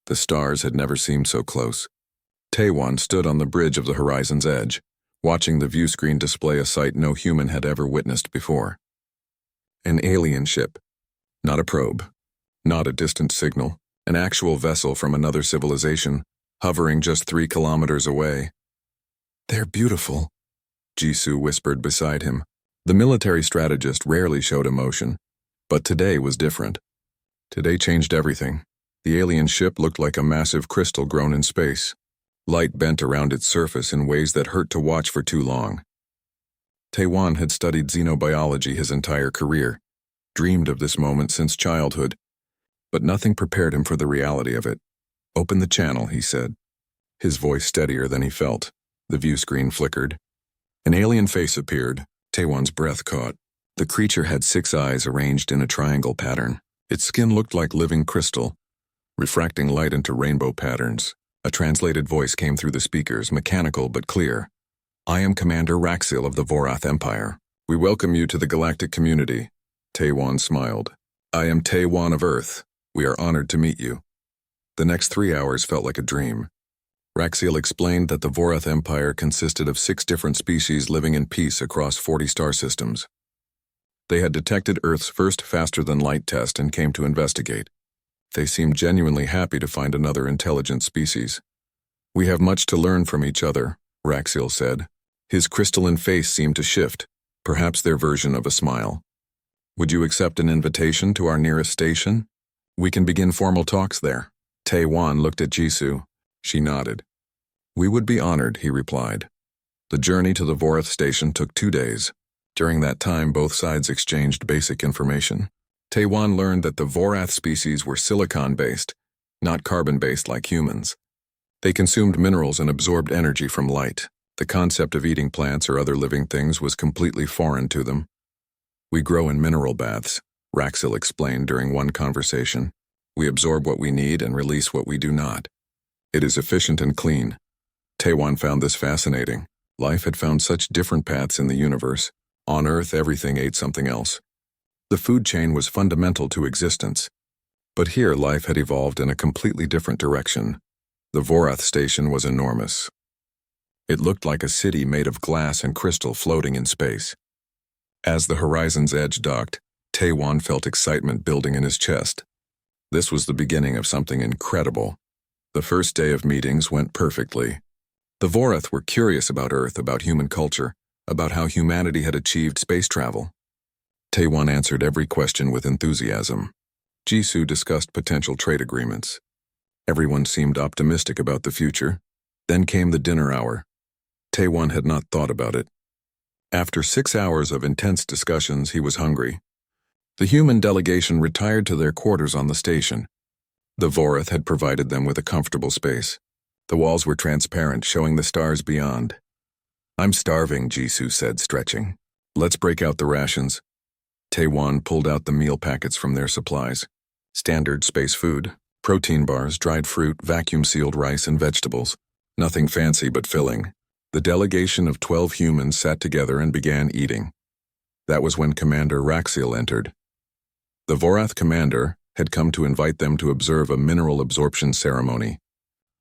The stars had never seemed so close. Taewon stood on the bridge of the horizon's edge, watching the view screen display a sight no human had ever witnessed before. An alien ship. Not a probe. Not a distant signal. An actual vessel from another civilization, hovering just 3 kilometers away. "They're beautiful," Jisoo whispered beside him. The military strategist rarely showed emotion, but today was different. Today changed everything. The alien ship looked like a massive crystal grown in space. Light bent around its surface in ways that hurt to watch for too long. Taewon had studied xenobiology his entire career, dreamed of this moment since childhood, but nothing prepared him for the reality of it. "Open the channel," he said, his voice steadier than he felt. The view screen flickered. An alien face appeared. Taewon's breath caught. The creature had 6 eyes arranged in a triangle pattern. Its skin looked like living crystal, refracting light into rainbow patterns. A translated voice came through the speakers, mechanical but clear. "I am Commander Raxil of the Vorath Empire. We welcome you to the galactic community." Taewon smiled. "I am Taewon of Earth. We are honored to meet you." The next 3 hours felt like a dream. Raxil explained that the Vorath Empire consisted of 6 different species living in peace across 40 star systems. They had detected Earth's first faster-than-light test and came to investigate. They seemed genuinely happy to find another intelligent species. "We have much to learn from each other," Raxil said. His crystalline face seemed to shift, perhaps their version of a smile. "Would you accept an invitation to our nearest station? We can begin formal talks there." Taewon looked at Jisoo. She nodded. "We would be honored," he replied. The journey to the Vorath station took 2 days. During that time, both sides exchanged basic information. Taewon learned that the Vorath species were silicon-based, not carbon-based like humans. They consumed minerals and absorbed energy from light. The concept of eating plants or other living things was completely foreign to them. "We grow in mineral baths," Raxil explained during one conversation. "We absorb what we need and release what we do not. It is efficient and clean." Taewon found this fascinating. Life had found such different paths in the universe. On Earth, everything ate something else. The food chain was fundamental to existence. But here, life had evolved in a completely different direction. The Vorath station was enormous. It looked like a city made of glass and crystal floating in space. As the horizon's edge docked, Taewon felt excitement building in his chest. This was the beginning of something incredible. The first day of meetings went perfectly. The Vorath were curious about Earth, about human culture, about how humanity had achieved space travel. Taewon answered every question with enthusiasm. Jisoo discussed potential trade agreements. Everyone seemed optimistic about the future. Then came the dinner hour. Taewon had not thought about it. After 6 hours of intense discussions, he was hungry. The human delegation retired to their quarters on the station. The Vorath had provided them with a comfortable space. The walls were transparent, showing the stars beyond. "I'm starving," Jisoo said, stretching. "Let's break out the rations." Taewon pulled out the meal packets from their supplies. Standard space food, protein bars, dried fruit, vacuum-sealed rice, and vegetables. Nothing fancy but filling. The delegation of 12 humans sat together and began eating. That was when Commander Raxil entered. The Vorath commander had come to invite them to observe a mineral absorption ceremony,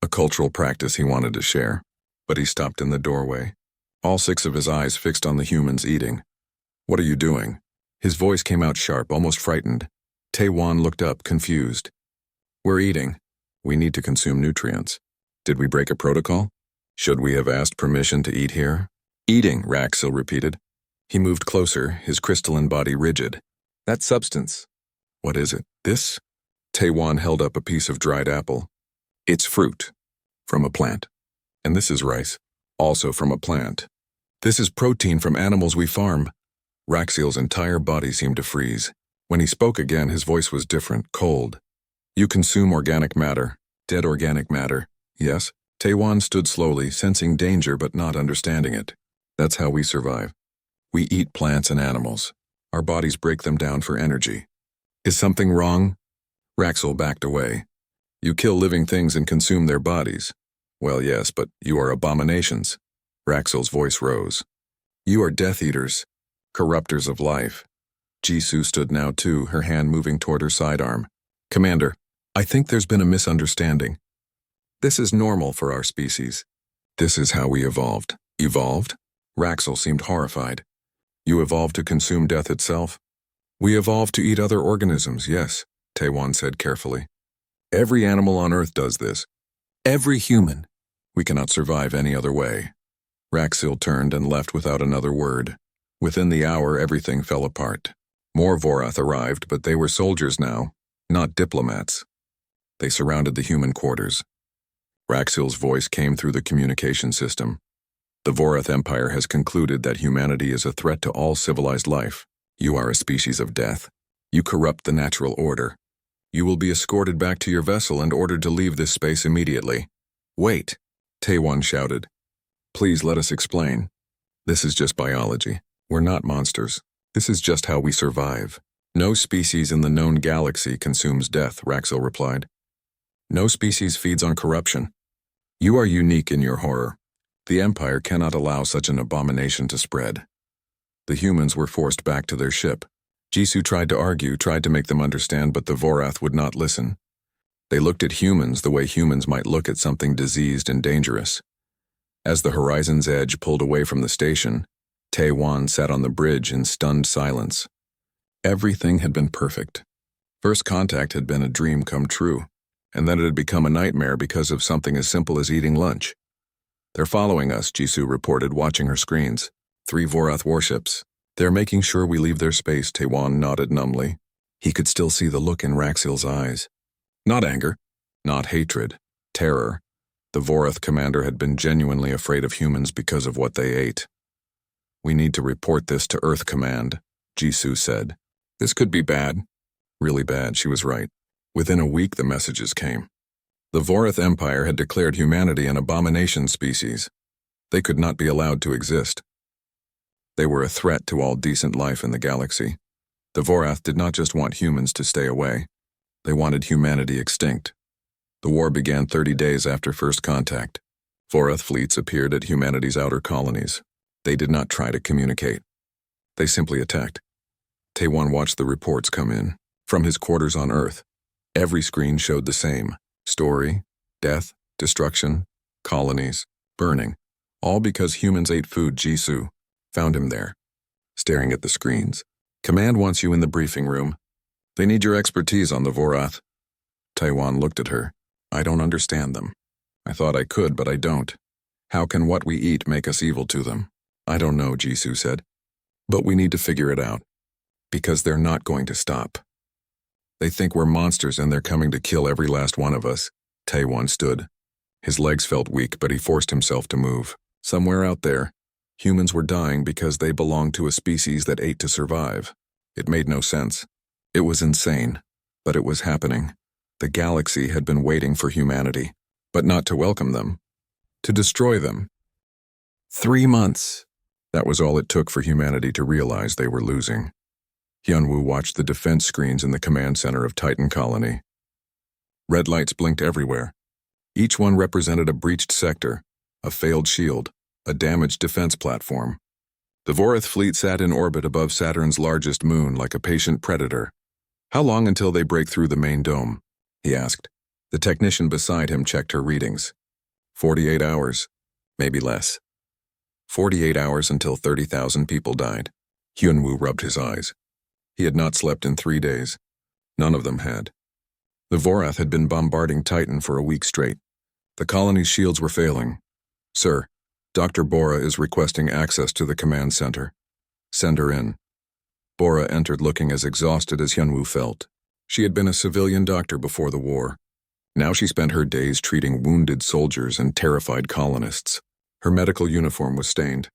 a cultural practice he wanted to share. But he stopped in the doorway, all 6 of his eyes fixed on the humans eating. "What are you doing?" His voice came out sharp, almost frightened. Taewon looked up, confused. "We're eating. We need to consume nutrients. Did we break a protocol? Should we have asked permission to eat here?" "Eating," Raxil repeated. He moved closer, his crystalline body rigid. "That substance. What is it? This?" Taewon held up a piece of dried apple. "It's fruit. From a plant. And this is rice. Also from a plant. This is protein from animals we farm." Raxil's entire body seemed to freeze. When he spoke again, his voice was different, cold. "You consume organic matter. Dead organic matter. Yes?" Taewon stood slowly, sensing danger but not understanding it. "That's how we survive. We eat plants and animals. Our bodies break them down for energy." "Is something wrong?" Raxil backed away. "You kill living things and consume their bodies." "Well, yes, but you are abominations." Raxil's voice rose. "You are Death Eaters, corruptors of life." Jisoo stood now too, her hand moving toward her sidearm. "Commander, I think there's been a misunderstanding. This is normal for our species. This is how we evolved. Evolved? Raxel seemed horrified. You evolved to consume death itself? We evolved to eat other organisms, yes, Taewon said carefully. Every animal on Earth does this. Every human. We cannot survive any other way. Raxil turned and left without another word. Within the hour, everything fell apart. More Vorath arrived, but they were soldiers now, not diplomats. They surrounded the human quarters. Raxil's voice came through the communication system. The Vorath Empire has concluded that humanity is a threat to all civilized life. You are a species of death. You corrupt the natural order. You will be escorted back to your vessel and ordered to leave this space immediately. Wait, Taewon shouted. Please let us explain. This is just biology. We're not monsters. This is just how we survive. No species in the known galaxy consumes death, Raxil replied. No species feeds on corruption. You are unique in your horror. The Empire cannot allow such an abomination to spread. The humans were forced back to their ship. Jisoo tried to argue, tried to make them understand, but the Vorath would not listen. They looked at humans the way humans might look at something diseased and dangerous. As the Horizon's Edge pulled away from the station, Taewon sat on the bridge in stunned silence. Everything had been perfect. First contact had been a dream come true, and then it had become a nightmare because of something as simple as eating lunch. They're following us, Jisoo reported, watching her screens. 3 Vorath warships. They're making sure we leave their space, Taewon nodded numbly. He could still see the look in Raxil's eyes. Not anger, not hatred, terror. The Vorath commander had been genuinely afraid of humans because of what they ate. We need to report this to Earth Command, Jisoo said. This could be bad. Really bad, she was right. Within a week, the messages came. The Vorath Empire had declared humanity an abomination species. They could not be allowed to exist. They were a threat to all decent life in the galaxy. The Vorath did not just want humans to stay away. They wanted humanity extinct. The war began 30 days after first contact. Vorath fleets appeared at humanity's outer colonies. They did not try to communicate. They simply attacked. Taewon watched the reports come in. From his quarters on Earth, every screen showed the same. Story, death, destruction, colonies, burning. All because humans ate food. Jisoo found him there, staring at the screens. Command wants you in the briefing room. They need your expertise on the Vorath. Taewon looked at her. I don't understand them. I thought I could, but I don't. How can what we eat make us evil to them? I don't know, Jisoo said. But we need to figure it out. Because they're not going to stop. They think we're monsters and they're coming to kill every last one of us. Taewon stood. His legs felt weak, but he forced himself to move. Somewhere out there, humans were dying because they belonged to a species that ate to survive. It made no sense. It was insane, but it was happening. The galaxy had been waiting for humanity, but not to welcome them, to destroy them. 3 months. That was all it took for humanity to realize they were losing. Hyunwoo watched the defense screens in the command center of Titan Colony. Red lights blinked everywhere. Each one represented a breached sector, a failed shield, a damaged defense platform. The Vorath fleet sat in orbit above Saturn's largest moon like a patient predator. How long until they break through the main dome? He asked. The technician beside him checked her readings. 48 hours, maybe less. 48 hours until 30,000 people died. Hyunwoo rubbed his eyes. He had not slept in 3 days. None of them had. The Vorath had been bombarding Titan for a week straight. The colony's shields were failing. Sir, Dr. Bora is requesting access to the command center. Send her in. Bora entered looking as exhausted as Hyunwoo felt. She had been a civilian doctor before the war. Now she spent her days treating wounded soldiers and terrified colonists. Her medical uniform was stained.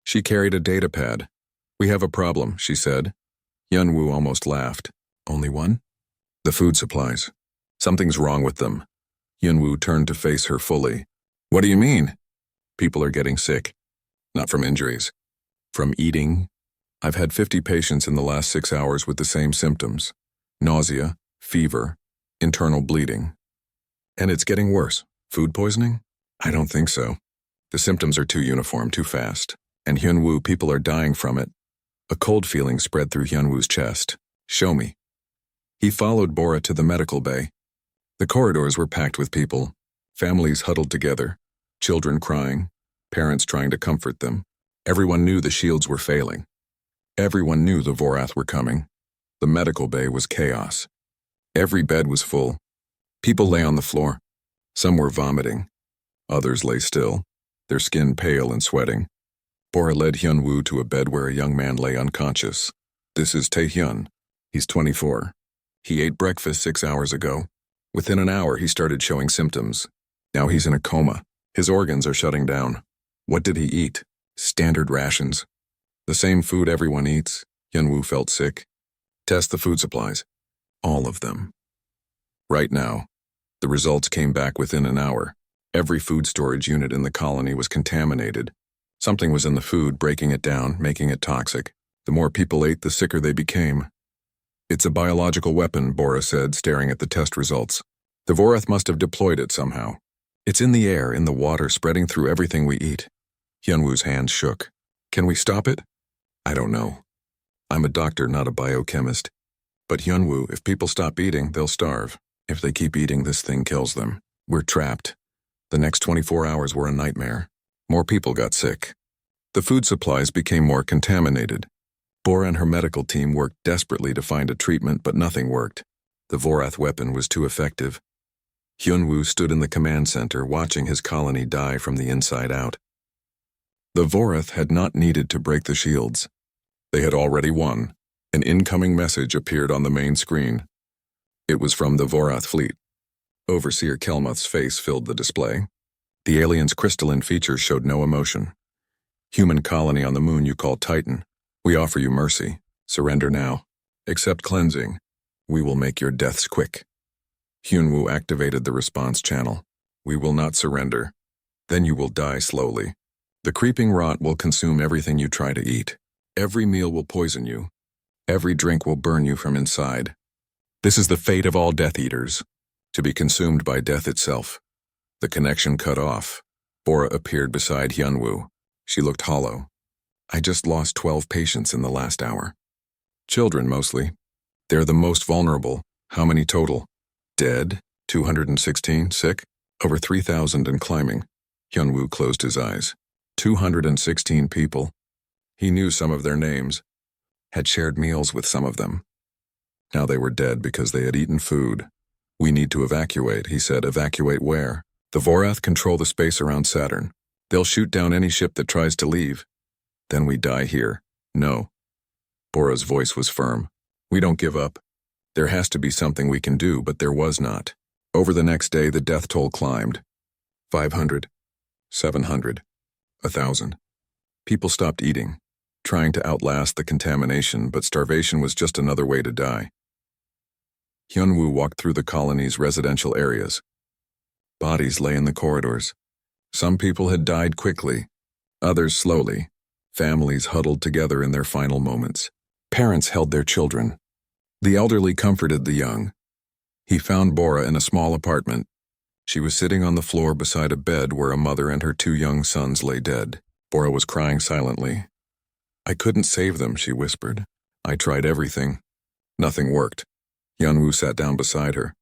She carried a data pad. We have a problem, she said. Hyunwoo almost laughed. Only one? The food supplies. Something's wrong with them. Hyunwoo turned to face her fully. What do you mean? People are getting sick. Not from injuries. From eating. I've had 50 patients in the last 6 hours with the same symptoms. Nausea, fever, internal bleeding. And it's getting worse. Food poisoning? I don't think so. The symptoms are too uniform, too fast. And Hyunwoo, people are dying from it. A cold feeling spread through Hyunwoo's chest. Show me. He followed Bora to the medical bay. The corridors were packed with people, families huddled together, children crying, parents trying to comfort them. Everyone knew the shields were failing. Everyone knew the Vorath were coming. The medical bay was chaos. Every bed was full. People lay on the floor. Some were vomiting. Others lay still, their skin pale and sweating. Bora led Hyun-woo to a bed where a young man lay unconscious. This is Tae-hyun. He's 24. He ate breakfast 6 hours ago. Within an hour, he started showing symptoms. Now he's in a coma. His organs are shutting down. What did he eat? Standard rations. The same food everyone eats. Hyun-woo felt sick. Test the food supplies. All of them. Right now, the results came back within an hour. Every food storage unit in the colony was contaminated. Something was in the food, breaking it down, making it toxic. The more people ate, the sicker they became. It's a biological weapon, Bora said, staring at the test results. The Vorath must have deployed it somehow. It's in the air, in the water, spreading through everything we eat. Hyun-woo's hands shook. Can we stop it? I don't know. I'm a doctor, not a biochemist. But Hyun-woo, if people stop eating, they'll starve. If they keep eating, this thing kills them. We're trapped. The next 24 hours were a nightmare. More people got sick. The food supplies became more contaminated. Bora and her medical team worked desperately to find a treatment, but nothing worked. The Vorath weapon was too effective. Hyun-woo stood in the command center, watching his colony die from the inside out. The Vorath had not needed to break the shields. They had already won. An incoming message appeared on the main screen. It was from the Vorath fleet. Overseer Kelmuth's face filled the display. The alien's crystalline features showed no emotion. Human colony on the moon you call Titan. We offer you mercy. Surrender now. Accept cleansing. We will make your deaths quick. Hyun-woo activated the response channel. We will not surrender. Then you will die slowly. The creeping rot will consume everything you try to eat. Every meal will poison you. Every drink will burn you from inside. This is the fate of all Death Eaters, to be consumed by death itself. The connection cut off. Bora appeared beside Hyun-woo. She looked hollow. I just lost 12 patients in the last hour. Children, mostly. They're the most vulnerable. How many total? Dead? 216. Sick? Over 3,000 and climbing. Hyun-woo closed his eyes. 216 people. He knew some of their names. Had shared meals with some of them. Now they were dead because they had eaten food. We need to evacuate, he said. Evacuate where? The Vorath control the space around Saturn. They'll shoot down any ship that tries to leave. Then we die here. No. Bora's voice was firm. We don't give up. There has to be something we can do, but there was not. Over the next day, the death toll climbed. 500. 700. 1,000. People stopped eating, trying to outlast the contamination, but starvation was just another way to die. Hyun-woo walked through the colony's residential areas. Bodies lay in the corridors. Some people had died quickly, others slowly. Families huddled together in their final moments. Parents held their children. The elderly comforted the young. He found Bora in a small apartment. She was sitting on the floor beside a bed where a mother and her 2 young sons lay dead. Bora was crying silently. I couldn't save them, she whispered. I tried everything. Nothing worked. Hyun-woo sat down beside her.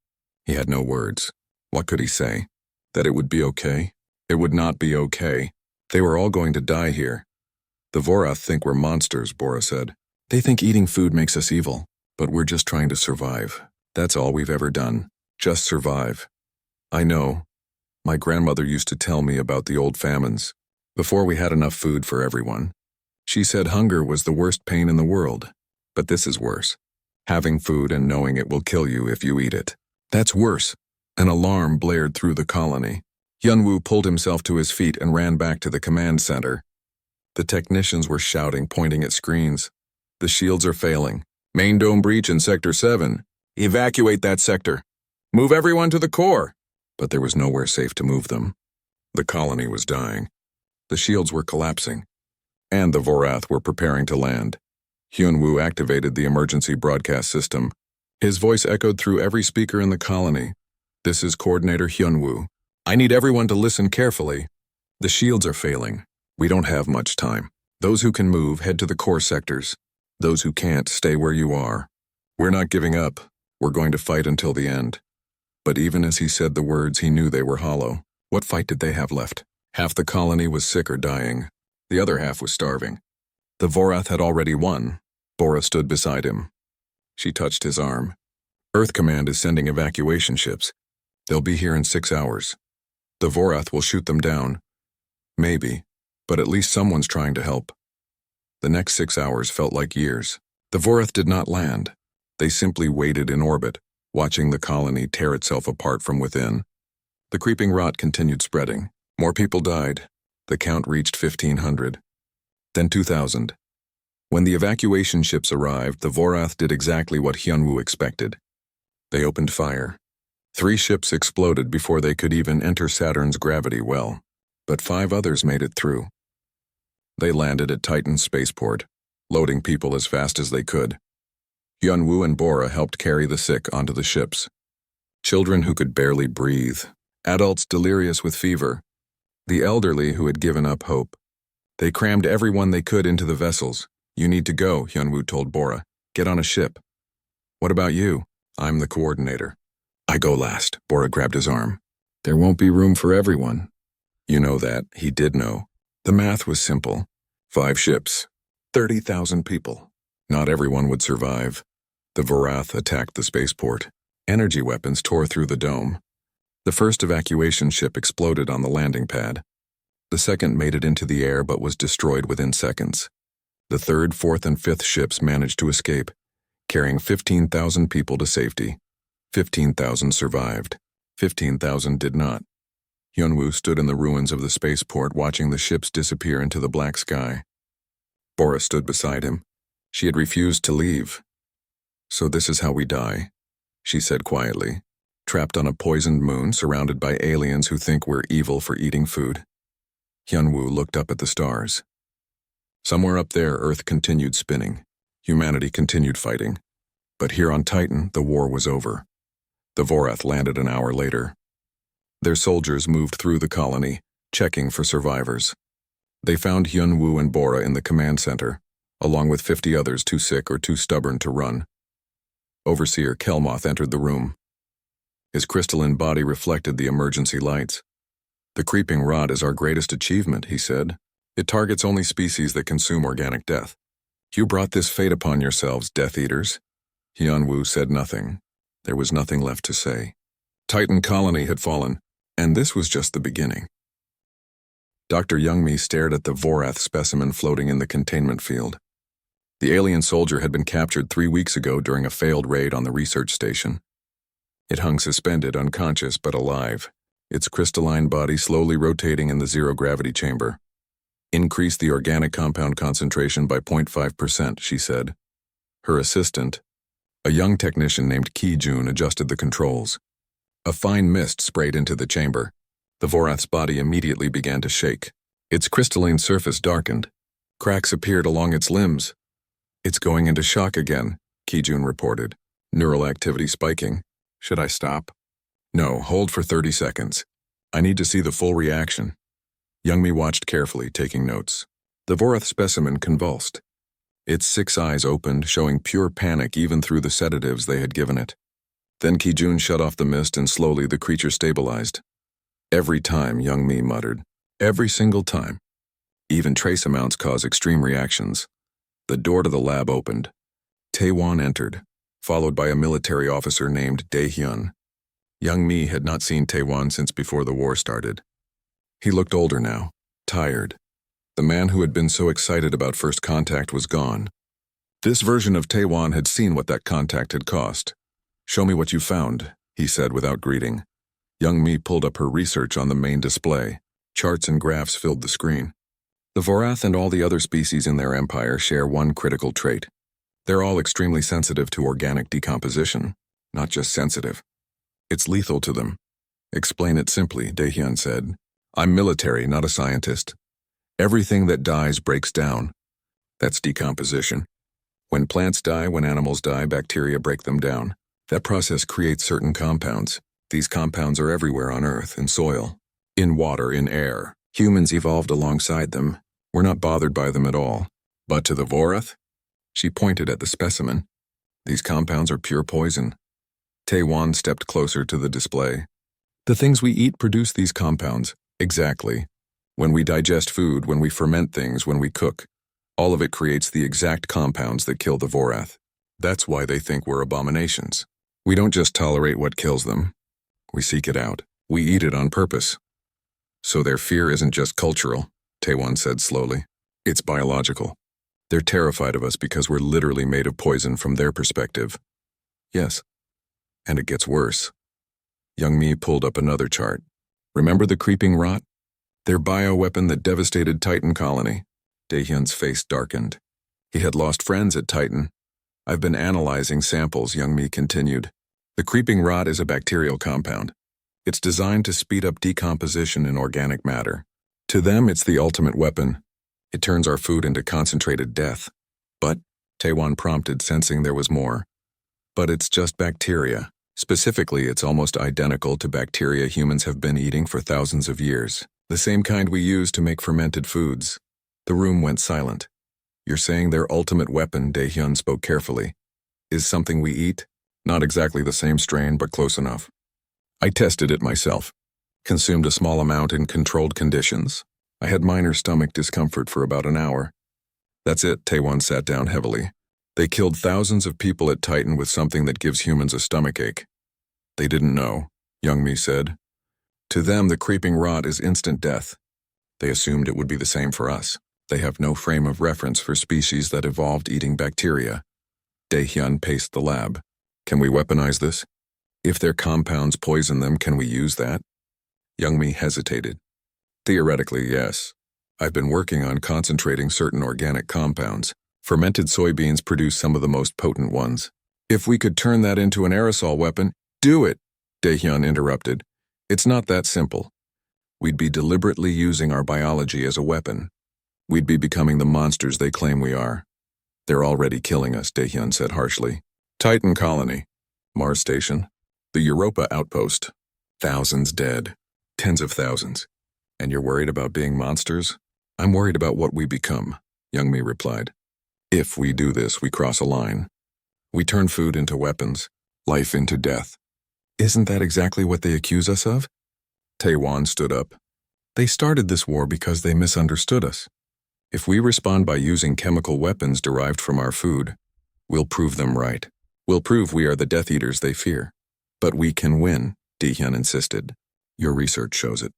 He had no words. What could he say? That it would be okay? It would not be okay. They were all going to die here. The Vorath think we're monsters, Bora said. They think eating food makes us evil, but we're just trying to survive. That's all we've ever done. Just survive. I know. My grandmother used to tell me about the old famines, before we had enough food for everyone. She said hunger was the worst pain in the world, but this is worse. Having food and knowing it will kill you if you eat it. That's worse. An alarm blared through the colony. Hyun-woo pulled himself to his feet and ran back to the command center. The technicians were shouting, pointing at screens. The shields are failing. Main dome breach in Sector 7. Evacuate that sector. Move everyone to the core. But there was nowhere safe to move them. The colony was dying. The shields were collapsing. And the Vorath were preparing to land. Hyun-woo activated the emergency broadcast system. His voice echoed through every speaker in the colony. This is Coordinator Hyun-woo. I need everyone to listen carefully. The shields are failing. We don't have much time. Those who can move, head to the core sectors. Those who can't, stay where you are. We're not giving up. We're going to fight until the end. But even as he said the words, he knew they were hollow. What fight did they have left? Half the colony was sick or dying. The other half was starving. The Vorath had already won. Bora stood beside him. She touched his arm. Earth Command is sending evacuation ships. They'll be here in 6 hours. The Vorath will shoot them down. Maybe, but at least someone's trying to help. The next 6 hours felt like years. The Vorath did not land. They simply waited in orbit, watching the colony tear itself apart from within. The creeping rot continued spreading. More people died. The count reached 1,500. Then 2,000. When the evacuation ships arrived, the Vorath did exactly what Hyunwoo expected. They opened fire. 3 ships exploded before they could even enter Saturn's gravity well, but 5 others made it through. They landed at Titan's spaceport, loading people as fast as they could. Hyunwoo and Bora helped carry the sick onto the ships. Children who could barely breathe, adults delirious with fever, the elderly who had given up hope. They crammed everyone they could into the vessels. "You need to go," Hyunwoo told Bora. "Get on a ship." "What about you?" "I'm the coordinator." "I go last." Bora grabbed his arm. "There won't be room for everyone." You know that. He did know. The math was simple. 5 ships, 30,000 people. Not everyone would survive. The Vorath attacked the spaceport. Energy weapons tore through the dome. The first evacuation ship exploded on the landing pad. The second made it into the air but was destroyed within seconds. The third, fourth, and fifth ships managed to escape, carrying 15,000 people to safety. 15,000 survived. 15,000 did not. Hyunwoo stood in the ruins of the spaceport watching the ships disappear into the black sky. Bora stood beside him. She had refused to leave. "So this is how we die," she said quietly. "Trapped on a poisoned moon surrounded by aliens who think we're evil for eating food." Hyunwoo looked up at the stars. Somewhere up there, Earth continued spinning. Humanity continued fighting. But here on Titan, the war was over. The Vorath landed an hour later. Their soldiers moved through the colony, checking for survivors. They found Hyunwoo and Bora in the command center, along with 50 others too sick or too stubborn to run. Overseer Kelmoth entered the room. His crystalline body reflected the emergency lights. "The creeping rot is our greatest achievement," he said. "It targets only species that consume organic death. You brought this fate upon yourselves, Death Eaters." Hyunwoo said nothing. There was nothing left to say. Titan colony had fallen, and this was just the beginning. Dr. Youngmi stared at the Vorath specimen floating in the containment field. The alien soldier had been captured 3 weeks ago during a failed raid on the research station. It hung suspended, unconscious but alive, its crystalline body slowly rotating in the zero-gravity chamber. "Increase the organic compound concentration by 0.5%, she said. Her assistant, a young technician named Ki-jun, adjusted the controls. A fine mist sprayed into the chamber. The Vorath's body immediately began to shake. Its crystalline surface darkened. Cracks appeared along its limbs. "It's going into shock again," Ki-jun reported. "Neural activity spiking. Should I stop?" "No, hold for 30 seconds. I need to see the full reaction." Youngmi watched carefully, taking notes. The Vorath specimen convulsed. Its 6 eyes opened, showing pure panic even through the sedatives they had given it. Then Ki-jun shut off the mist and slowly the creature stabilized. "Every time," Youngmi muttered. "Every single time. Even trace amounts cause extreme reactions." The door to the lab opened. Taewon entered, followed by a military officer named Dae-hyun. Youngmi had not seen Taewon since before the war started. He looked older now, tired. The man who had been so excited about first contact was gone. This version of Taewon had seen what that contact had cost. "Show me what you found," he said without greeting. Youngmi pulled up her research on the main display. Charts and graphs filled the screen. The Vorath and all the other species in their empire share one critical trait. They're all extremely sensitive to organic decomposition. Not just sensitive. It's lethal to them. "Explain it simply," Dae-hyun said. "I'm military, not a scientist. Everything that dies breaks down. That's decomposition. When plants die, when animals die, bacteria break them down. That process creates certain compounds. These compounds are everywhere on Earth, in soil, in water, in air. Humans evolved alongside them. We're not bothered by them at all. But to the Vorath?" She pointed at the specimen. "These compounds are pure poison." Taewan stepped closer to the display. The things we eat produce these compounds. Exactly. When we digest food, when we ferment things, when we cook, all of it creates the exact compounds that kill the Vorath. That's why they think we're abominations. We don't just tolerate what kills them. We seek it out. We eat it on purpose. So their fear isn't just cultural, Taewan said slowly. It's biological. They're terrified of us because we're literally made of poison from their perspective. Yes. And it gets worse. Young-mi pulled up another chart. Remember the creeping rot? Their bioweapon that devastated Titan colony. Daehyun's face darkened. He had lost friends at Titan. I've been analyzing samples, Young-mi continued. The creeping rot is a bacterial compound. It's designed to speed up decomposition in organic matter. To them, it's the ultimate weapon. It turns our food into concentrated death. But, Taewan prompted, sensing there was more. But it's just bacteria. Specifically, it's almost identical to bacteria humans have been eating for thousands of years. The same kind we use to make fermented foods. The room went silent. You're saying their ultimate weapon, Daehyun spoke carefully, is something we eat? Not exactly the same strain, but close enough. I tested it myself. Consumed a small amount in controlled conditions. I had minor stomach discomfort for about an hour. That's it, Taewan sat down heavily. They killed thousands of people at Titan with something that gives humans a stomachache. They didn't know, Young-mi said. To them, the creeping rot is instant death. They assumed it would be the same for us. They have no frame of reference for species that evolved eating bacteria. Daehyun paced the lab. Can we weaponize this? If their compounds poison them, can we use that? Young-mi hesitated. Theoretically, yes. I've been working on concentrating certain organic compounds. Fermented soybeans produce some of the most potent ones. If we could turn that into an aerosol weapon, do it, Daehyun interrupted. It's not that simple. We'd be deliberately using our biology as a weapon. We'd be becoming the monsters they claim we are. They're already killing us, Daehyun said harshly. Titan colony, Mars station, the Europa outpost. Thousands dead. Tens of thousands. And you're worried about being monsters? I'm worried about what we become, Young-mi replied. If we do this, we cross a line. We turn food into weapons, life into death. Isn't that exactly what they accuse us of? Taewan stood up. They started this war because they misunderstood us. If we respond by using chemical weapons derived from our food, we'll prove them right. We'll prove we are the Death Eaters they fear. But we can win, Daehyun insisted. Your research shows it.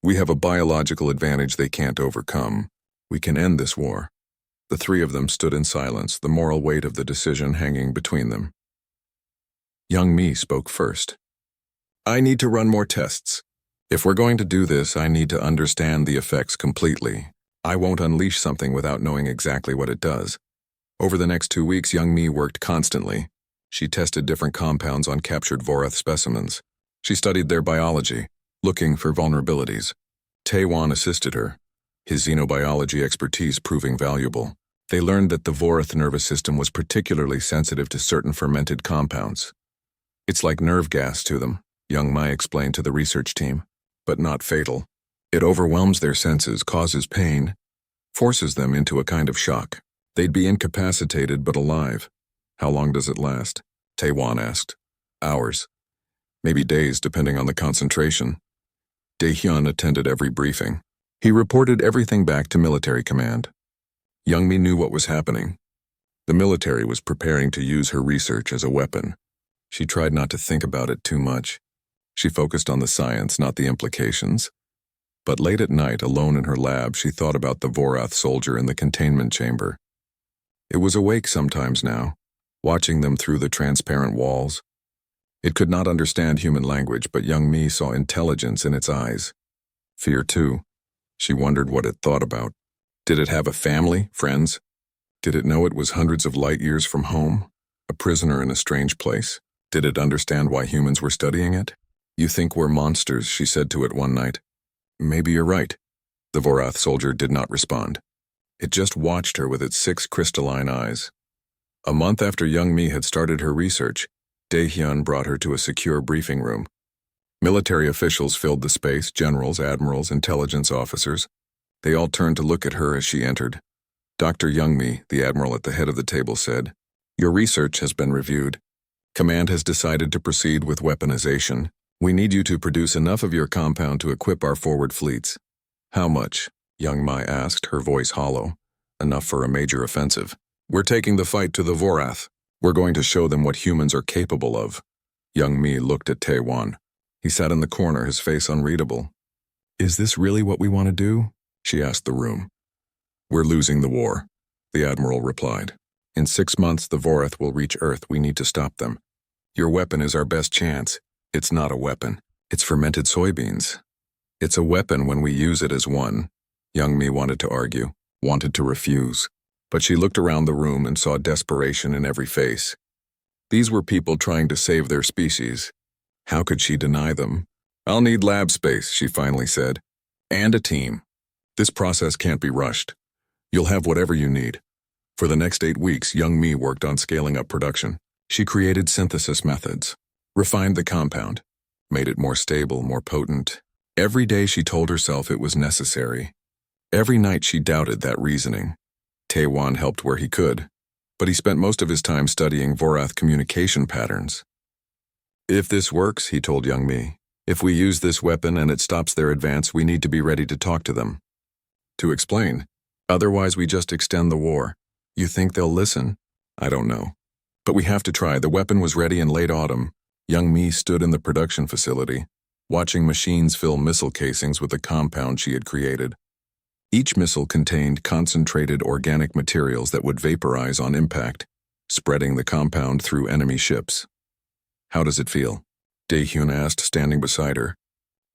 We have a biological advantage they can't overcome. We can end this war. The three of them stood in silence, the moral weight of the decision hanging between them. Young-mi spoke first. I need to run more tests. If we're going to do this, I need to understand the effects completely. I won't unleash something without knowing exactly what it does. Over the next 2 weeks, Young-mi worked constantly. She tested different compounds on captured Vorath specimens. She studied their biology, looking for vulnerabilities. Taewan assisted her, his xenobiology expertise proving valuable. They learned that the Vorath nervous system was particularly sensitive to certain fermented compounds. It's like nerve gas to them, Young-mi explained to the research team, but not fatal. It overwhelms their senses, causes pain, forces them into a kind of shock. They'd be incapacitated but alive. How long does it last? Taewan asked. Hours. Maybe days, depending on the concentration. Daehyun attended every briefing. He reported everything back to military command. Young-mi knew what was happening. The military was preparing to use her research as a weapon. She tried not to think about it too much. She focused on the science, not the implications. But late at night, alone in her lab, she thought about the Vorath soldier in the containment chamber. It was awake sometimes now, watching them through the transparent walls. It could not understand human language, but Young-mi saw intelligence in its eyes. Fear, too. She wondered what it thought about. Did it have a family, friends? Did it know it was hundreds of light years from home, a prisoner in a strange place? Did it understand why humans were studying it? You think we're monsters, she said to it one night. Maybe you're right. The Vorath soldier did not respond. It just watched her with its 6 crystalline eyes. A month after Young-mi had started her research, Daehyun brought her to a secure briefing room. Military officials filled the space, generals, admirals, intelligence officers. They all turned to look at her as she entered. Dr. Young-mi, the admiral at the head of the table, said, Your research has been reviewed. Command has decided to proceed with weaponization. We need you to produce enough of your compound to equip our forward fleets. How much? Young Mai asked, her voice hollow. Enough for a major offensive. We're taking the fight to the Vorath. We're going to show them what humans are capable of. Young Mi looked at Tae-wan. He sat in the corner, his face unreadable. Is this really what we want to do? She asked the room. We're losing the war, the admiral replied. In 6 months, the Vorath will reach Earth. We need to stop them. Your weapon is our best chance. It's not a weapon. It's fermented soybeans. It's a weapon when we use it as one. Young Mi wanted to argue, wanted to refuse. But she looked around the room and saw desperation in every face. These were people trying to save their species. How could she deny them? I'll need lab space, she finally said. And a team. This process can't be rushed. You'll have whatever you need. For the next 8 weeks, Young Mi worked on scaling up production. She created synthesis methods, refined the compound, made it more stable, more potent. Every day she told herself it was necessary. Every night she doubted that reasoning. Tae-wan helped where he could, but he spent most of his time studying Vorath communication patterns. If this works, he told Young Mi, if we use this weapon and it stops their advance, we need to be ready to talk to them. To explain. Otherwise, we just extend the war. You think they'll listen? I don't know. But we have to try. The weapon was ready in late autumn. Young Mi stood in the production facility, watching machines fill missile casings with the compound she had created. Each missile contained concentrated organic materials that would vaporize on impact, spreading the compound through enemy ships. How does it feel? Dae-hyun asked, standing beside her.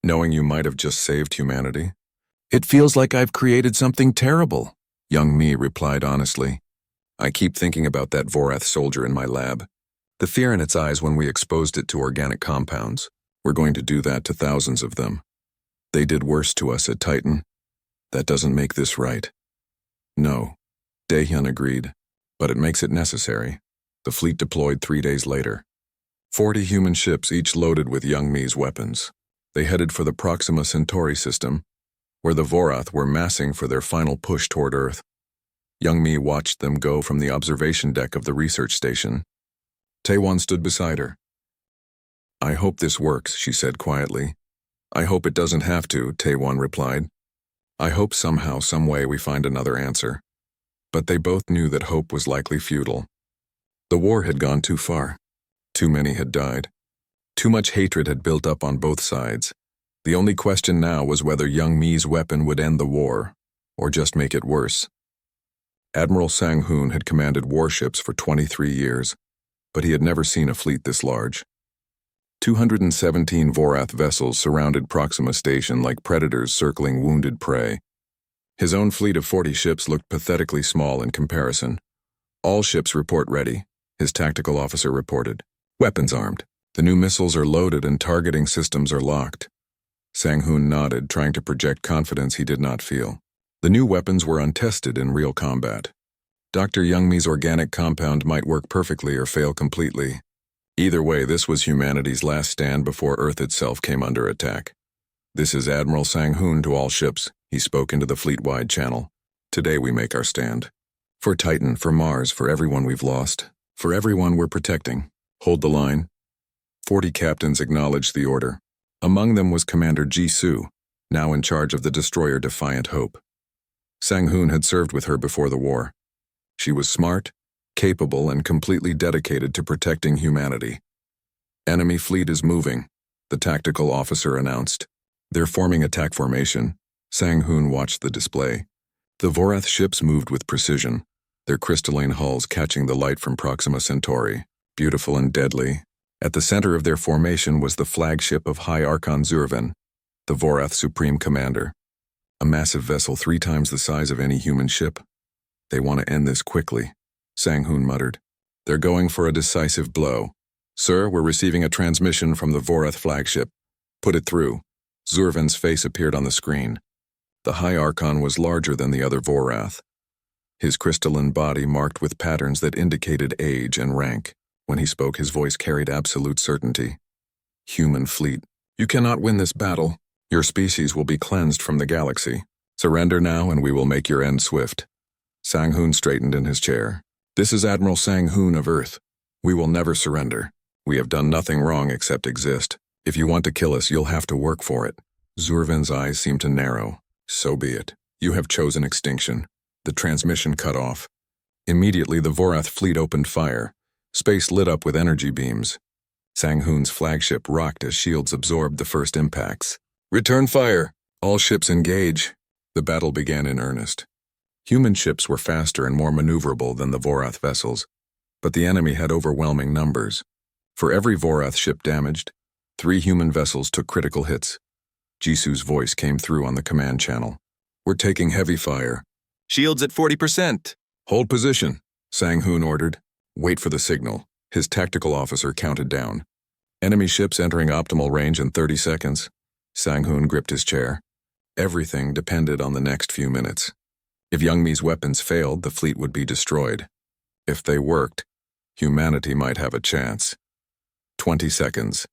Knowing you might have just saved humanity? It feels like I've created something terrible, Young Mi replied honestly. I keep thinking about that Vorath soldier in my lab. The fear in its eyes when we exposed it to organic compounds. We're going to do that to thousands of them. They did worse to us at Titan. That doesn't make this right. No, Dae-hyun agreed, but it makes it necessary. The fleet deployed 3 days later. 40 human ships, each loaded with Young Mi's weapons. They headed for the Proxima Centauri system, where the Vorath were massing for their final push toward Earth. Young Mi watched them go from the observation deck of the research station. Tae-wan stood beside her. I hope this works, she said quietly. I hope it doesn't have to, Tae-wan replied. I hope somehow, some way we find another answer. But they both knew that hope was likely futile. The war had gone too far. Too many had died. Too much hatred had built up on both sides. The only question now was whether Young Mi's weapon would end the war, or just make it worse. Admiral Sang-hoon had commanded warships for 23 years, but he had never seen a fleet this large. 217 Vorath vessels surrounded Proxima Station like predators circling wounded prey. His own fleet of 40 ships looked pathetically small in comparison. All ships report ready, his tactical officer reported. Weapons armed. The new missiles are loaded and targeting systems are locked. Sang-hoon nodded, trying to project confidence he did not feel. The new weapons were untested in real combat. Dr. Young Mi's organic compound might work perfectly or fail completely. Either way, this was humanity's last stand before Earth itself came under attack. This is Admiral Sang-hoon to all ships, he spoke into the fleet-wide channel. Today we make our stand. For Titan, for Mars, for everyone we've lost, for everyone we're protecting. Hold the line. 40 captains acknowledged the order. Among them was Commander Ji-soo, now in charge of the destroyer Defiant Hope. Sang-hoon had served with her before the war. She was smart, capable, and completely dedicated to protecting humanity. Enemy fleet is moving, the tactical officer announced. They're forming attack formation. Sang-hoon watched the display. The Vorath ships moved with precision, their crystalline hulls catching the light from Proxima Centauri, beautiful and deadly. At the center of their formation was the flagship of High Archon Zurvan, the Vorath Supreme Commander. A massive vessel 3 times the size of any human ship. They want to end this quickly, Sang-hoon muttered. They're going for a decisive blow. Sir, we're receiving a transmission from the Vorath flagship. Put it through. Zurvan's face appeared on the screen. The High Archon was larger than the other Vorath. His crystalline body marked with patterns that indicated age and rank. When he spoke, his voice carried absolute certainty. Human fleet, you cannot win this battle. Your species will be cleansed from the galaxy. Surrender now and we will make your end swift. Sang-hoon straightened in his chair. This is Admiral Sang-hoon of Earth. We will never surrender. We have done nothing wrong except exist. If you want to kill us, you'll have to work for it. Zurvan's eyes seemed to narrow. So be it. You have chosen extinction. The transmission cut off. Immediately, the Vorath fleet opened fire. Space lit up with energy beams. Sang-hoon's flagship rocked as shields absorbed the first impacts. Return fire! All ships engage. The battle began in earnest. Human ships were faster and more maneuverable than the Vorath vessels, but the enemy had overwhelming numbers. For every Vorath ship damaged, 3 human vessels took critical hits. Jisu's voice came through on the command channel. We're taking heavy fire. Shields at 40%. Hold position, Sang-hoon ordered. Wait for the signal. His tactical officer counted down. Enemy ships entering optimal range in 30 seconds. Sang-hoon gripped his chair. Everything depended on the next few minutes. If Youngmi's weapons failed, the fleet would be destroyed. If they worked, humanity might have a chance. 20 seconds.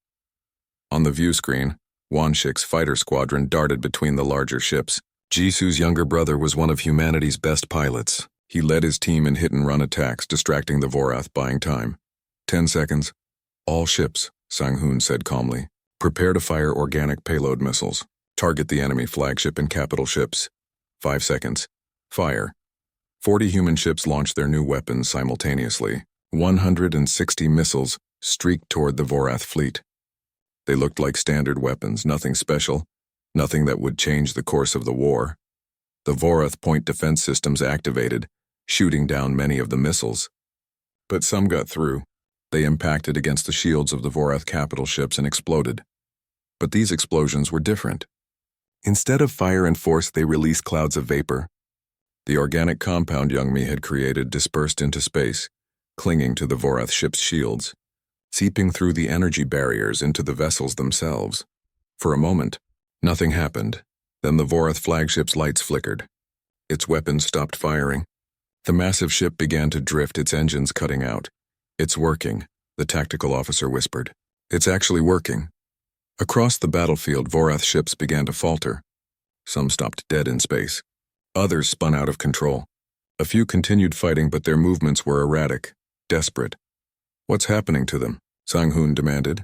On the view screen, Wanshik's fighter squadron darted between the larger ships. Jisu's younger brother was one of humanity's best pilots. He led his team in hit-and-run attacks, distracting the Vorath, buying time. 10 seconds. All ships, Sang-hoon said calmly. Prepare to fire organic payload missiles. Target the enemy flagship and capital ships. 5 seconds. Fire. 40 human ships launched their new weapons simultaneously. 160 missiles streaked toward the Vorath fleet. They looked like standard weapons, nothing special, nothing that would change the course of the war. The Vorath point defense systems activated, shooting down many of the missiles. But some got through. They impacted against the shields of the Vorath capital ships and exploded. But these explosions were different. Instead of fire and force, they released clouds of vapor. The organic compound Youngmi had created dispersed into space, clinging to the Vorath ship's shields, seeping through the energy barriers into the vessels themselves. For a moment, nothing happened. Then the Vorath flagship's lights flickered. Its weapons stopped firing. The massive ship began to drift, its engines cutting out. It's working, the tactical officer whispered. It's actually working. Across the battlefield, Vorath ships began to falter. Some stopped dead in space. Others spun out of control. A few continued fighting, but their movements were erratic, desperate. What's happening to them? Sang-hoon demanded.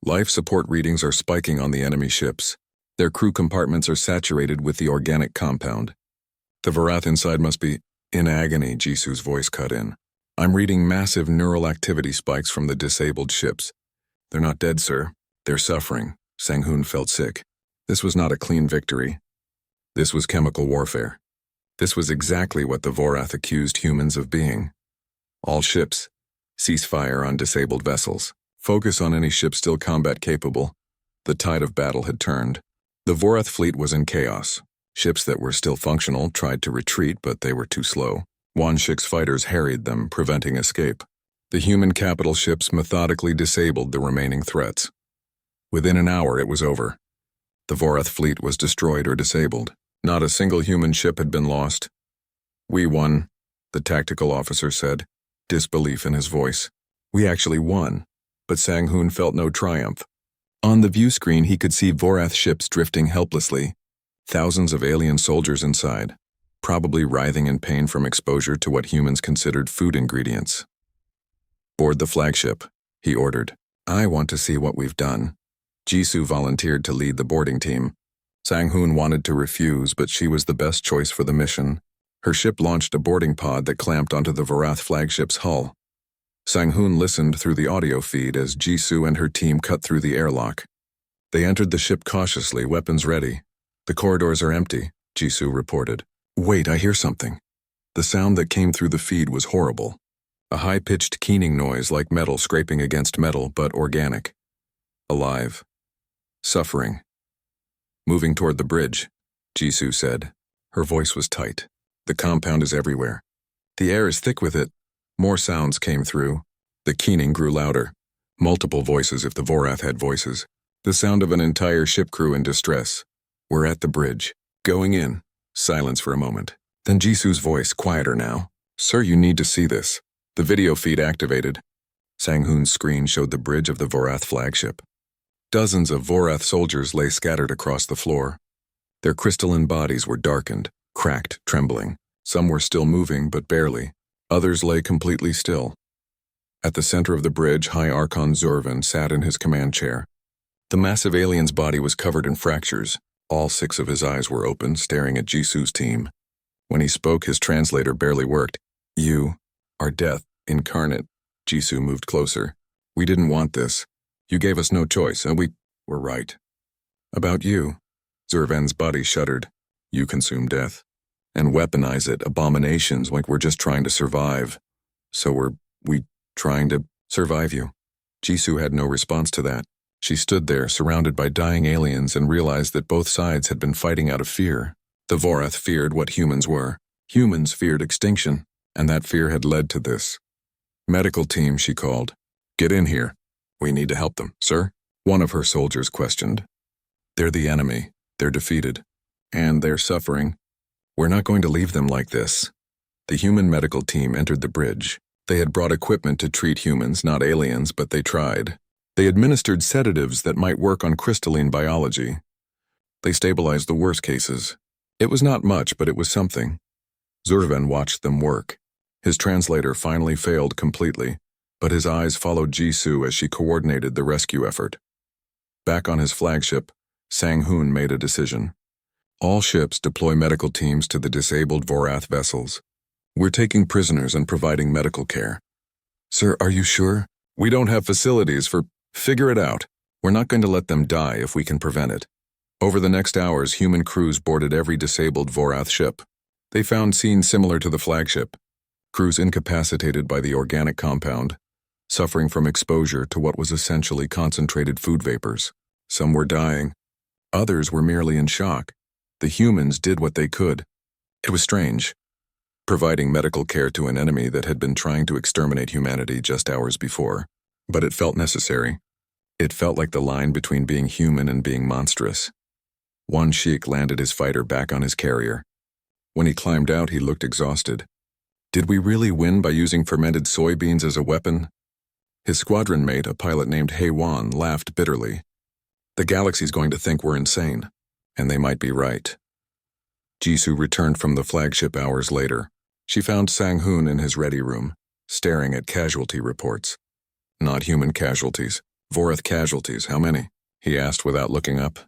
Life support readings are spiking on the enemy ships. Their crew compartments are saturated with the organic compound. The Vorath inside must be in agony, Jisu's voice cut in. I'm reading massive neural activity spikes from the disabled ships. They're not dead, sir. They're suffering. Sang-hoon felt sick. This was not a clean victory. This was chemical warfare. This was exactly what the Vorath accused humans of being. All ships, cease fire on disabled vessels. Focus on any ship still combat capable. The tide of battle had turned. The Vorath fleet was in chaos. Ships that were still functional tried to retreat, but they were too slow. Wanshik's fighters harried them, preventing escape. The human capital ships methodically disabled the remaining threats. Within an hour, it was over. The Vorath fleet was destroyed or disabled. Not a single human ship had been lost. We won, the tactical officer said, disbelief in his voice. We actually won, but Sang-hoon felt no triumph. On the view screen, he could see Vorath ships drifting helplessly, thousands of alien soldiers inside, probably writhing in pain from exposure to what humans considered food ingredients. Board the flagship, he ordered. I want to see what we've done. Jisu volunteered to lead the boarding team. Sang-hoon wanted to refuse, but she was the best choice for the mission. Her ship launched a boarding pod that clamped onto the Vorath flagship's hull. Sang-hoon listened through the audio feed as Jisu and her team cut through the airlock. They entered the ship cautiously, weapons ready. The corridors are empty, Jisu reported. Wait, I hear something. The sound that came through the feed was horrible. A high-pitched keening noise like metal scraping against metal, but organic. Alive. Suffering. Moving toward the bridge, Jisu said. Her voice was tight. The compound is everywhere. The air is thick with it. More sounds came through. The keening grew louder. Multiple voices if the Vorath had voices. The sound of an entire ship crew in distress. We're at the bridge. Going in. Silence for a moment. Then Jisu's voice, quieter now. Sir, you need to see this. The video feed activated. Sang-hoon's screen showed the bridge of the Vorath flagship. Dozens of Vorath soldiers lay scattered across the floor. Their crystalline bodies were darkened, cracked, trembling. Some were still moving, but barely. Others lay completely still. At the center of the bridge, High Archon Zurvan sat in his command chair. The massive alien's body was covered in fractures. All 6 of his eyes were open, staring at Jisu's team. When he spoke, his translator barely worked. "You are death incarnate." Jisu moved closer. "We didn't want this. You gave us no choice, and we were right." "About you." Zurvan's body shuddered. "You consume death and weaponize it, abominations, like we're just trying to survive. So we trying to survive you?" Jisu had no response to that. She stood there, surrounded by dying aliens, and realized that both sides had been fighting out of fear. The Vorath feared what humans were. Humans feared extinction, and that fear had led to this. "Medical team," she called. "Get in here. We need to help them, sir," one of her soldiers questioned. "They're the enemy. They're defeated. And they're suffering. We're not going to leave them like this." The human medical team entered the bridge. They had brought equipment to treat humans, not aliens, but they tried. They administered sedatives that might work on crystalline biology. They stabilized the worst cases. It was not much, but it was something. Zurvan watched them work. His translator finally failed completely, but his eyes followed Jisu as she coordinated the rescue effort. Back on his flagship, Sang-Hoon made a decision. "All ships deploy medical teams to the disabled Vorath vessels. We're taking prisoners and providing medical care." "Sir, are you sure?" "We don't have facilities for... Figure it out. We're not going to let them die if we can prevent it." Over the next hours, human crews boarded every disabled Vorath ship. They found scenes similar to the flagship. Crews incapacitated by the organic compound, suffering from exposure to what was essentially concentrated food vapors. Some were dying. Others were merely in shock. The humans did what they could. It was strange, providing medical care to an enemy that had been trying to exterminate humanity just hours before. But it felt necessary. It felt like the line between being human and being monstrous. One Sheik landed his fighter back on his carrier. When he climbed out, he looked exhausted. "Did we really win by using fermented soybeans as a weapon?" His squadron mate, a pilot named Heywan, laughed bitterly. "The galaxy's going to think we're insane, and they might be right." Jisu returned from the flagship hours later. She found Sang-Hoon in his ready room, staring at casualty reports. "Not human casualties. Vorath casualties, how many?" he asked without looking up.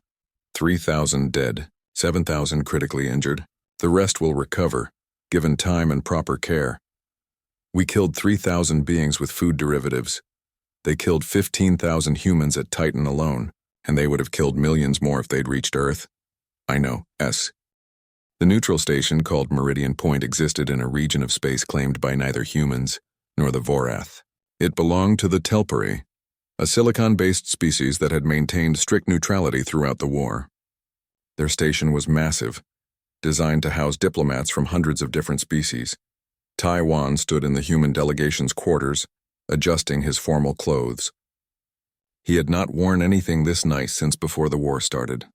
3,000 dead, 7,000 critically injured. The rest will recover, given time and proper care. We killed 3,000 beings with food derivatives. They killed 15,000 humans at Titan alone, and they would have killed millions more if they'd reached Earth. "I know, S." The neutral station called Meridian Point existed in a region of space claimed by neither humans nor the Vorath. It belonged to the Telperi, a silicon-based species that had maintained strict neutrality throughout the war. Their station was massive, designed to house diplomats from hundreds of different species. Taiwan stood in the human delegation's quarters, adjusting his formal clothes. He had not worn anything this nice since before the war started.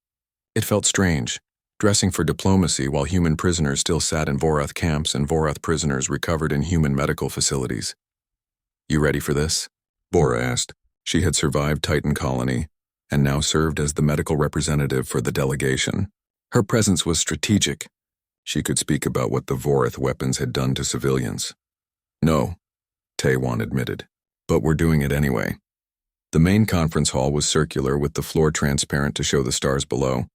It felt strange, dressing for diplomacy while human prisoners still sat in Vorath camps and Vorath prisoners recovered in human medical facilities. "You ready for this?" Bora asked. She had survived Titan Colony and now served as the medical representative for the delegation. Her presence was strategic. She could speak about what the Vorath weapons had done to civilians. "No," Taiwan admitted, "but we're doing it anyway." The main conference hall was circular with the floor transparent to show the stars below.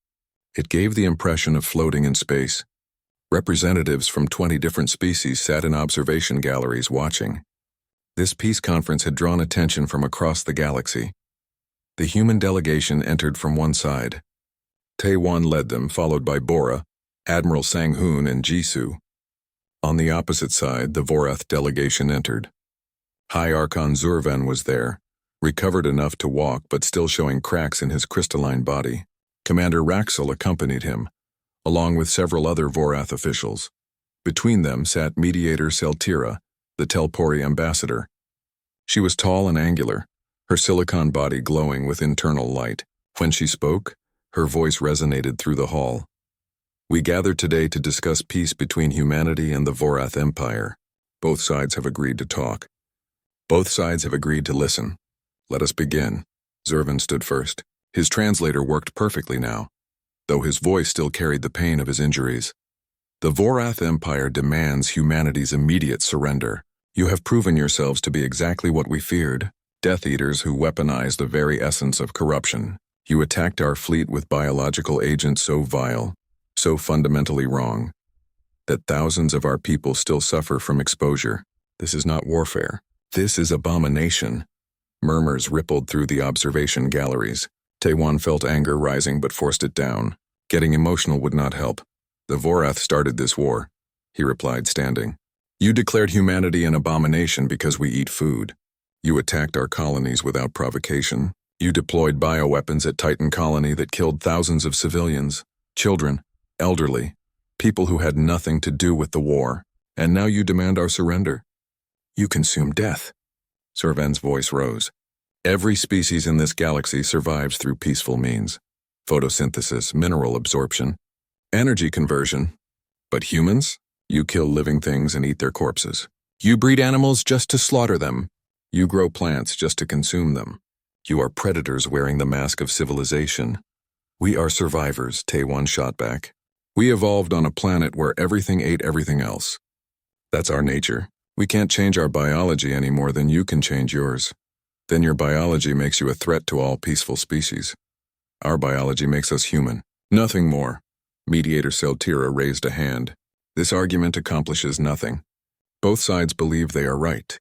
It gave the impression of floating in space. Representatives from 20 different species sat in observation galleries watching. This peace conference had drawn attention from across the galaxy. The human delegation entered from one side. Taiwan led them, followed by Bora, Admiral Sang-Hoon, and Jisu. On the opposite side, the Vorath delegation entered. High Archon Zurvan was there, recovered enough to walk but still showing cracks in his crystalline body. Commander Raxel accompanied him, along with several other Vorath officials. Between them sat Mediator Seltira, the Telpori ambassador. She was tall and angular, her silicon body glowing with internal light. When she spoke, her voice resonated through the hall. "We gathered today to discuss peace between humanity and the Vorath Empire. Both sides have agreed to talk. Both sides have agreed to listen. Let us begin." Zurvan stood first. His translator worked perfectly now, though his voice still carried the pain of his injuries. "The Vorath Empire demands humanity's immediate surrender. You have proven yourselves to be exactly what we feared, Death Eaters who weaponize the very essence of corruption. You attacked our fleet with biological agents so vile, so fundamentally wrong, that thousands of our people still suffer from exposure. This is not warfare. This is abomination. Murmurs rippled through the observation galleries. Taewon felt anger rising but forced it down. Getting emotional would not help. The Vorath started this war, he replied, standing. You declared humanity an abomination because we eat food. You attacked our colonies without provocation. You deployed bioweapons at Titan Colony that killed thousands of civilians, children, elderly, people who had nothing to do with the war. And now you demand our surrender. You consume death. Zurvan's voice rose. Every species in this galaxy survives through peaceful means. Photosynthesis, mineral absorption, energy conversion. But humans? You kill living things and eat their corpses. You breed animals just to slaughter them. You grow plants just to consume them. You are predators wearing the mask of civilization. We are survivors, Taewon shot back. We evolved on a planet where everything ate everything else. That's our nature. We can't change our biology any more than you can change yours. Then your biology makes you a threat to all peaceful species. Our biology makes us human. Nothing more. Mediator Seltira raised a hand. This argument accomplishes nothing. Both sides believe they are right.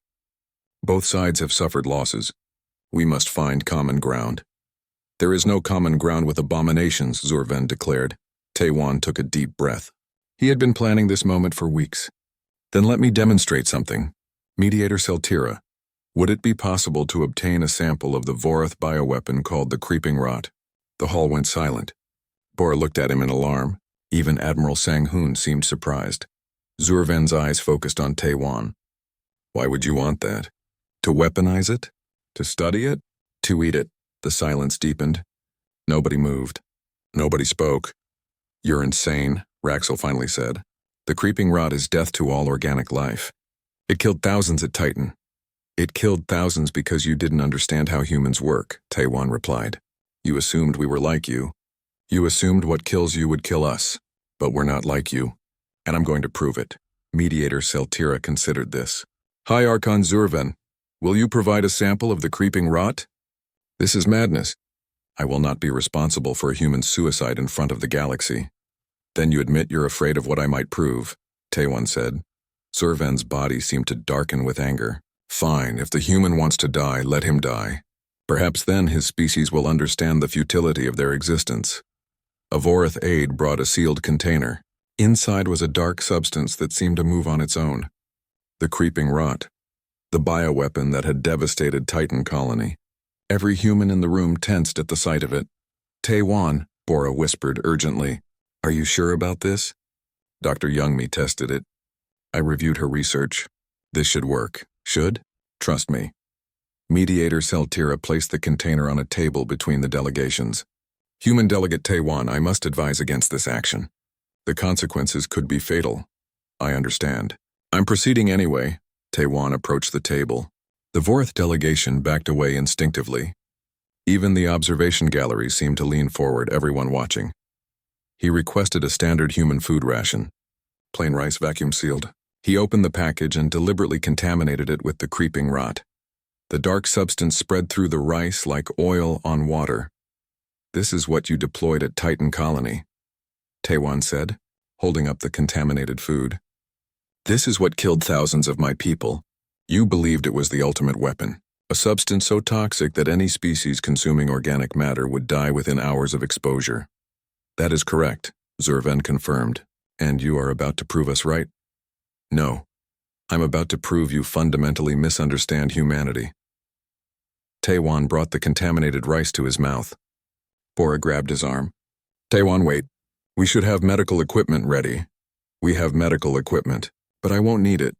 Both sides have suffered losses. We must find common ground. There is no common ground with abominations, Zurvan declared. Taewon took a deep breath. He had been planning this moment for weeks. Then let me demonstrate something. Mediator Seltira, would it be possible to obtain a sample of the Vorath bioweapon called the Creeping Rot? The hall went silent. Bora looked at him in alarm. Even Admiral Sang-hoon seemed surprised. Zurvan's eyes focused on Taewon. Why would you want that? To weaponize it? To study it? To eat it? The silence deepened. Nobody moved. Nobody spoke. You're insane, Raxel finally said. The Creeping Rot is death to all organic life. It killed thousands at Titan. It killed thousands because you didn't understand how humans work, Taewon replied. You assumed we were like you. You assumed what kills you would kill us. But we're not like you. And I'm going to prove it. Mediator Seltira considered this. High Archon Zurvan, will you provide a sample of the Creeping Rot? This is madness. I will not be responsible for a human suicide in front of the galaxy. Then you admit you're afraid of what I might prove, Taewon said. Zurvan's body seemed to darken with anger. Fine, if the human wants to die, let him die. Perhaps then his species will understand the futility of their existence. A Vorath aide brought a sealed container. Inside was a dark substance that seemed to move on its own. The Creeping Rot. The bioweapon that had devastated Titan Colony. Every human in the room tensed at the sight of it. Taewon, Bora whispered urgently. Are you sure about this? Dr. Youngmi tested it. I reviewed her research. This should work. Should? Trust me. Mediator Seltira placed the container on a table between the delegations. Human Delegate Taewon, I must advise against this action. The consequences could be fatal. I understand. I'm proceeding anyway. Taewon approached the table. The Vorath delegation backed away instinctively. Even the observation gallery seemed to lean forward, everyone watching. He requested a standard human food ration. Plain rice, vacuum sealed. He opened the package and deliberately contaminated it with the Creeping Rot. The dark substance spread through the rice like oil on water. This is what you deployed at Titan Colony, Taewon said, holding up the contaminated food. This is what killed thousands of my people. You believed it was the ultimate weapon, a substance so toxic that any species consuming organic matter would die within hours of exposure. That is correct, Zurvan confirmed. And you are about to prove us right? No. I'm about to prove you fundamentally misunderstand humanity. Taewon brought the contaminated rice to his mouth. Bora grabbed his arm. Taewon, wait. We should have medical equipment ready. We have medical equipment, but I won't need it.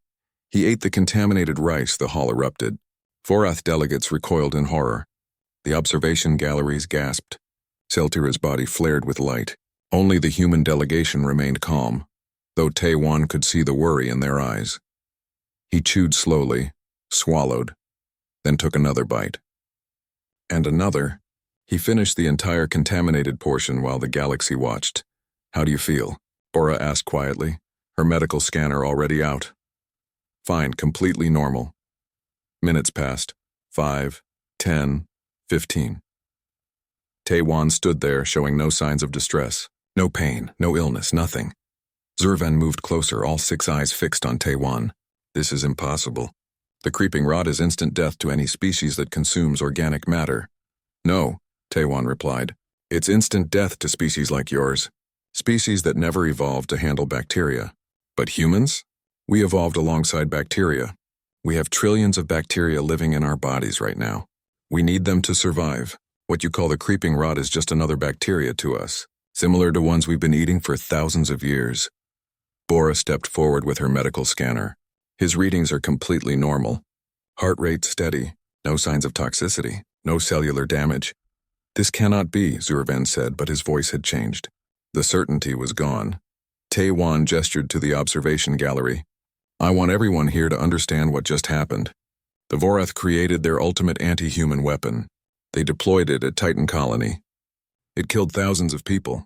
He ate the contaminated rice, the hall erupted. Vorath delegates recoiled in horror. The observation galleries gasped. Seltira's body flared with light. Only the human delegation remained calm, though Taewon could see the worry in their eyes. He chewed slowly, swallowed, then took another bite. And another. He finished the entire contaminated portion while the galaxy watched. How do you feel? Bora asked quietly, her medical scanner already out. Fine, completely normal. Minutes passed. 5, 10, 15. Taewan stood there, showing no signs of distress. No pain, no illness, nothing. Zurvan moved closer, all 6 eyes fixed on Taewan. This is impossible. The creeping rot is instant death to any species that consumes organic matter. No, Taewan replied. It's instant death to species like yours. Species that never evolved to handle bacteria. But humans? We evolved alongside bacteria. We have trillions of bacteria living in our bodies right now. We need them to survive. What you call the creeping rot is just another bacteria to us, similar to ones we've been eating for thousands of years. Bora stepped forward with her medical scanner. His readings are completely normal. Heart rate steady, no signs of toxicity, no cellular damage. This cannot be, Zurvan said, but his voice had changed. The certainty was gone. Taewan gestured to the observation gallery. I want everyone here to understand what just happened. The Vorath created their ultimate anti-human weapon. They deployed it at Titan Colony. It killed thousands of people.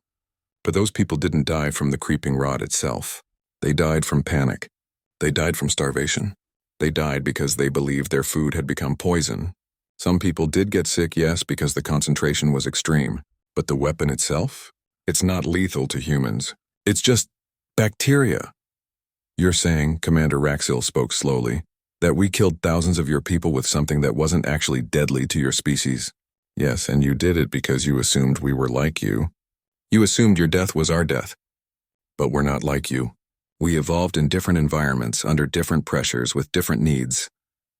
But those people didn't die from the creeping rot itself. They died from panic. They died from starvation. They died because they believed their food had become poison. Some people did get sick, yes, because the concentration was extreme. But the weapon itself? It's not lethal to humans. It's just bacteria. You're saying, Commander Raxil spoke slowly, that we killed thousands of your people with something that wasn't actually deadly to your species? Yes, and you did it because you assumed we were like you. You assumed your death was our death. But we're not like you. We evolved in different environments, under different pressures, with different needs.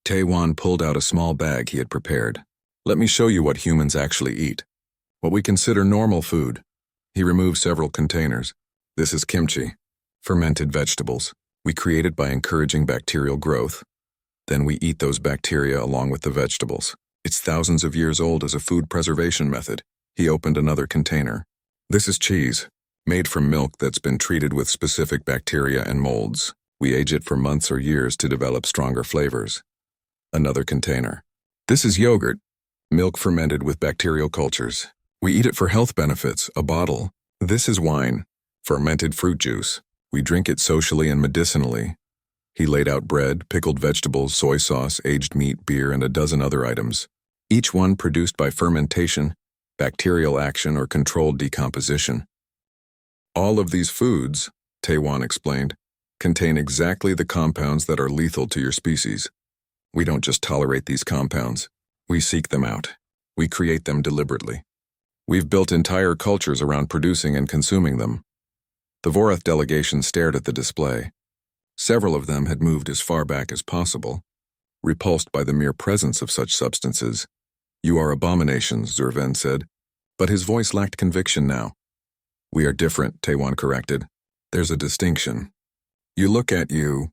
Taewan pulled out a small bag he had prepared. Let me show you what humans actually eat. What we consider normal food. He removed several containers. This is kimchi, fermented vegetables. We create it by encouraging bacterial growth. Then we eat those bacteria along with the vegetables. It's thousands of years old as a food preservation method. He opened another container. This is cheese, made from milk that's been treated with specific bacteria and molds. We age it for months or years to develop stronger flavors. Another container. This is yogurt, milk fermented with bacterial cultures. We eat it for health benefits, a bottle. This is wine, fermented fruit juice. We drink it socially and medicinally. He laid out bread, pickled vegetables, soy sauce, aged meat, beer, and a dozen other items. Each one produced by fermentation, bacterial action, or controlled decomposition. All of these foods, Taewan explained, contain exactly the compounds that are lethal to your species. We don't just tolerate these compounds. We seek them out. We create them deliberately. We've built entire cultures around producing and consuming them. The Vorath delegation stared at the display. Several of them had moved as far back as possible, repulsed by the mere presence of such substances. You are abominations, Zurvan said, but his voice lacked conviction now. We are different, Taewan corrected. There's a distinction. You look at you.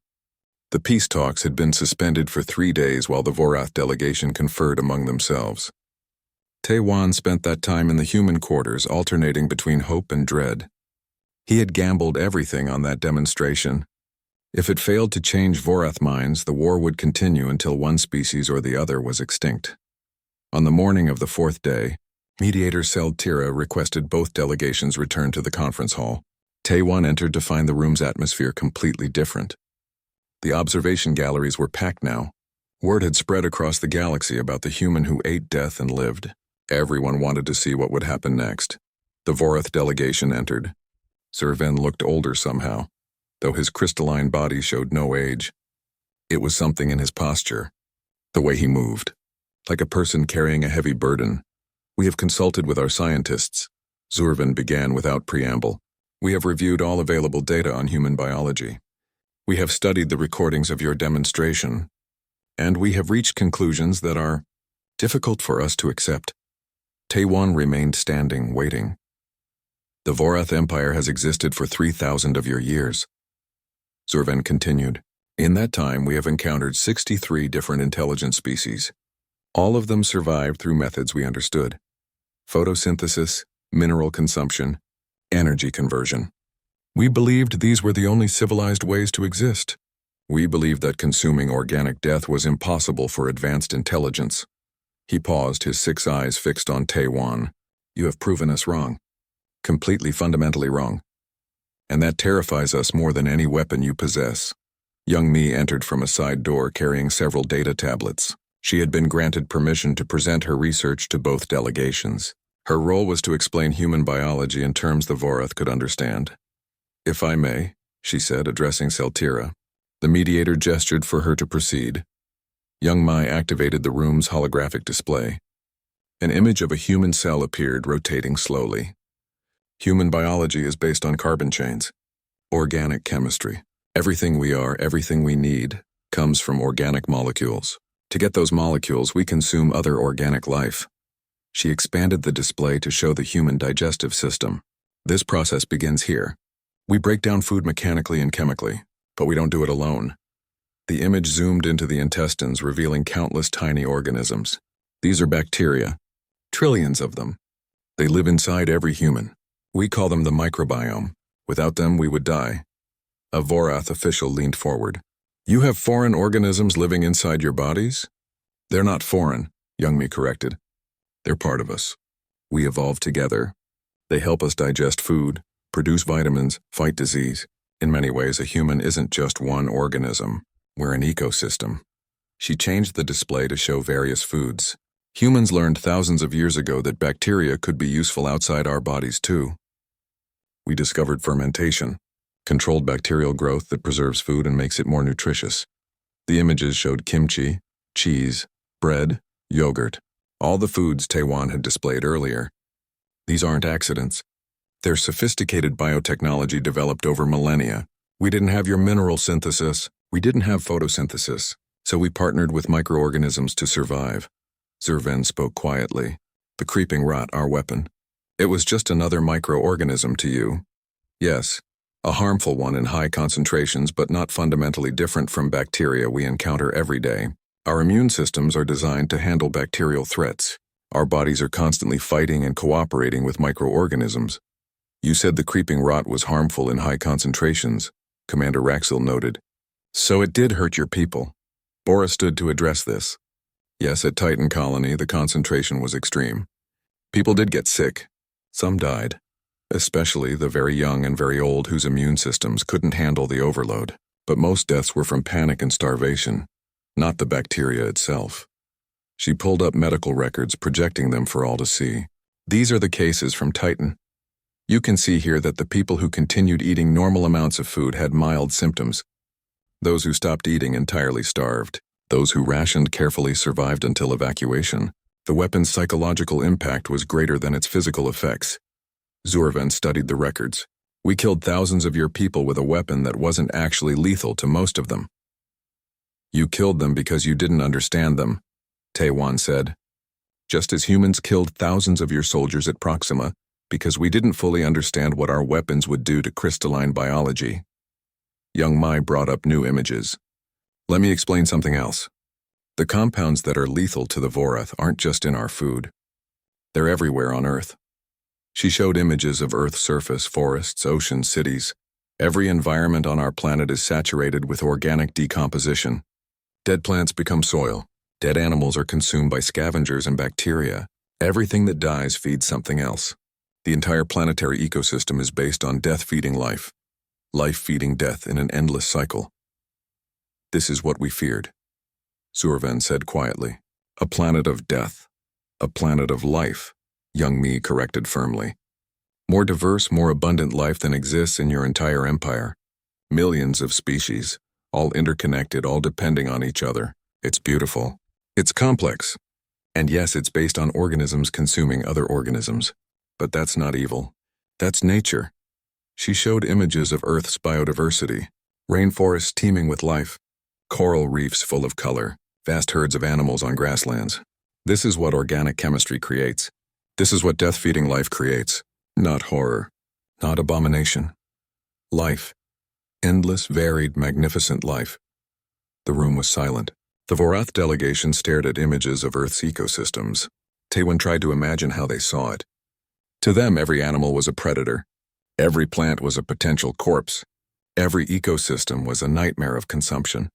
The peace talks had been suspended for 3 days while the Vorath delegation conferred among themselves. Taewan spent that time in the human quarters, alternating between hope and dread. He had gambled everything on that demonstration. If it failed to change Vorath minds, the war would continue until one species or the other was extinct. On the morning of the 4th day, Mediator Seldtira requested both delegations return to the conference hall. Taewan entered to find the room's atmosphere completely different. The observation galleries were packed now. Word had spread across the galaxy about the human who ate death and lived. Everyone wanted to see what would happen next. The Vorath delegation entered. Zurvan looked older somehow, though his crystalline body showed no age. It was something in his posture, the way he moved, like a person carrying a heavy burden. We have consulted with our scientists. Zurvan began without preamble. We have reviewed all available data on human biology. We have studied the recordings of your demonstration, and we have reached conclusions that are difficult for us to accept. Taewan remained standing, waiting. The Vorath Empire has existed for 3,000 of your years. Zurvan continued. In that time, we have encountered 63 different intelligent species. All of them survived through methods we understood. Photosynthesis, mineral consumption, energy conversion. We believed these were the only civilized ways to exist. We believed that consuming organic death was impossible for advanced intelligence. He paused, his 6 eyes fixed on Taewan. You have proven us wrong. Completely fundamentally wrong. And that terrifies us more than any weapon you possess. Young Mi entered from a side door carrying several data tablets. She had been granted permission to present her research to both delegations. Her role was to explain human biology in terms the Vorath could understand. "If I may," she said, addressing Seltira. The mediator gestured for her to proceed. Young Mai activated the room's holographic display. An image of a human cell appeared, rotating slowly. Human biology is based on carbon chains. Organic chemistry. Everything we are, everything we need, comes from organic molecules. To get those molecules, we consume other organic life. She expanded the display to show the human digestive system. This process begins here. We break down food mechanically and chemically, but we don't do it alone. The image zoomed into the intestines, revealing countless tiny organisms. These are bacteria. Trillions of them. They live inside every human. We call them the microbiome. Without them, we would die. A Vorath official leaned forward. "You have foreign organisms living inside your bodies?" "They're not foreign," Young Mi corrected. "They're part of us. We evolved together. They help us digest food, produce vitamins, fight disease. In many ways, a human isn't just one organism. We're an ecosystem." She changed the display to show various foods. Humans learned thousands of years ago that bacteria could be useful outside our bodies too. We discovered fermentation, controlled bacterial growth that preserves food and makes it more nutritious. The images showed kimchi, cheese, bread, yogurt, all the foods Taiwan had displayed earlier. These aren't accidents. They're sophisticated biotechnology developed over millennia. We didn't have your mineral synthesis. We didn't have photosynthesis. So we partnered with microorganisms to survive. Zurven spoke quietly. "The creeping rot, our weapon. It was just another microorganism to you." "Yes. A harmful one in high concentrations, but not fundamentally different from bacteria we encounter every day. Our immune systems are designed to handle bacterial threats. Our bodies are constantly fighting and cooperating with microorganisms." "You said the creeping rot was harmful in high concentrations," Commander Raxil noted. "So it did hurt your people." Bora stood to address this. "Yes, at Titan Colony, the concentration was extreme. People did get sick. Some died. Especially the very young and very old whose immune systems couldn't handle the overload. But most deaths were from panic and starvation, not the bacteria itself." She pulled up medical records, projecting them for all to see. "These are the cases from Titan. You can see here that the people who continued eating normal amounts of food had mild symptoms. Those who stopped eating entirely starved. Those who rationed carefully survived until evacuation. The weapon's psychological impact was greater than its physical effects." Zurven studied the records. "We killed thousands of your people with a weapon that wasn't actually lethal to most of them." "You killed them because you didn't understand them," Taiwan said. "Just as humans killed thousands of your soldiers at Proxima because we didn't fully understand what our weapons would do to crystalline biology." Young Mai brought up new images. "Let me explain something else. The compounds that are lethal to the Vorath aren't just in our food. They're everywhere on Earth." She showed images of Earth's surface, forests, oceans, cities. Every environment on our planet is saturated with organic decomposition. Dead plants become soil. Dead animals are consumed by scavengers and bacteria. Everything that dies feeds something else. The entire planetary ecosystem is based on death feeding life. Life feeding death in an endless cycle. This is what we feared," Zurven said quietly. "A planet of death. A planet of life," Young Mi corrected firmly. "More diverse, more abundant life than exists in your entire empire. Millions of species, all interconnected, all depending on each other. It's beautiful. It's complex. And yes, it's based on organisms consuming other organisms. But that's not evil. That's nature." She showed images of Earth's biodiversity. Rainforests teeming with life. Coral reefs full of color. Vast herds of animals on grasslands. This is what organic chemistry creates. This is what death-feeding life creates. Not horror. Not abomination. Life. Endless, varied, magnificent life. The room was silent. The Vorath delegation stared at images of Earth's ecosystems. Taiwan tried to imagine how they saw it. To them, every animal was a predator. Every plant was a potential corpse. Every ecosystem was a nightmare of consumption.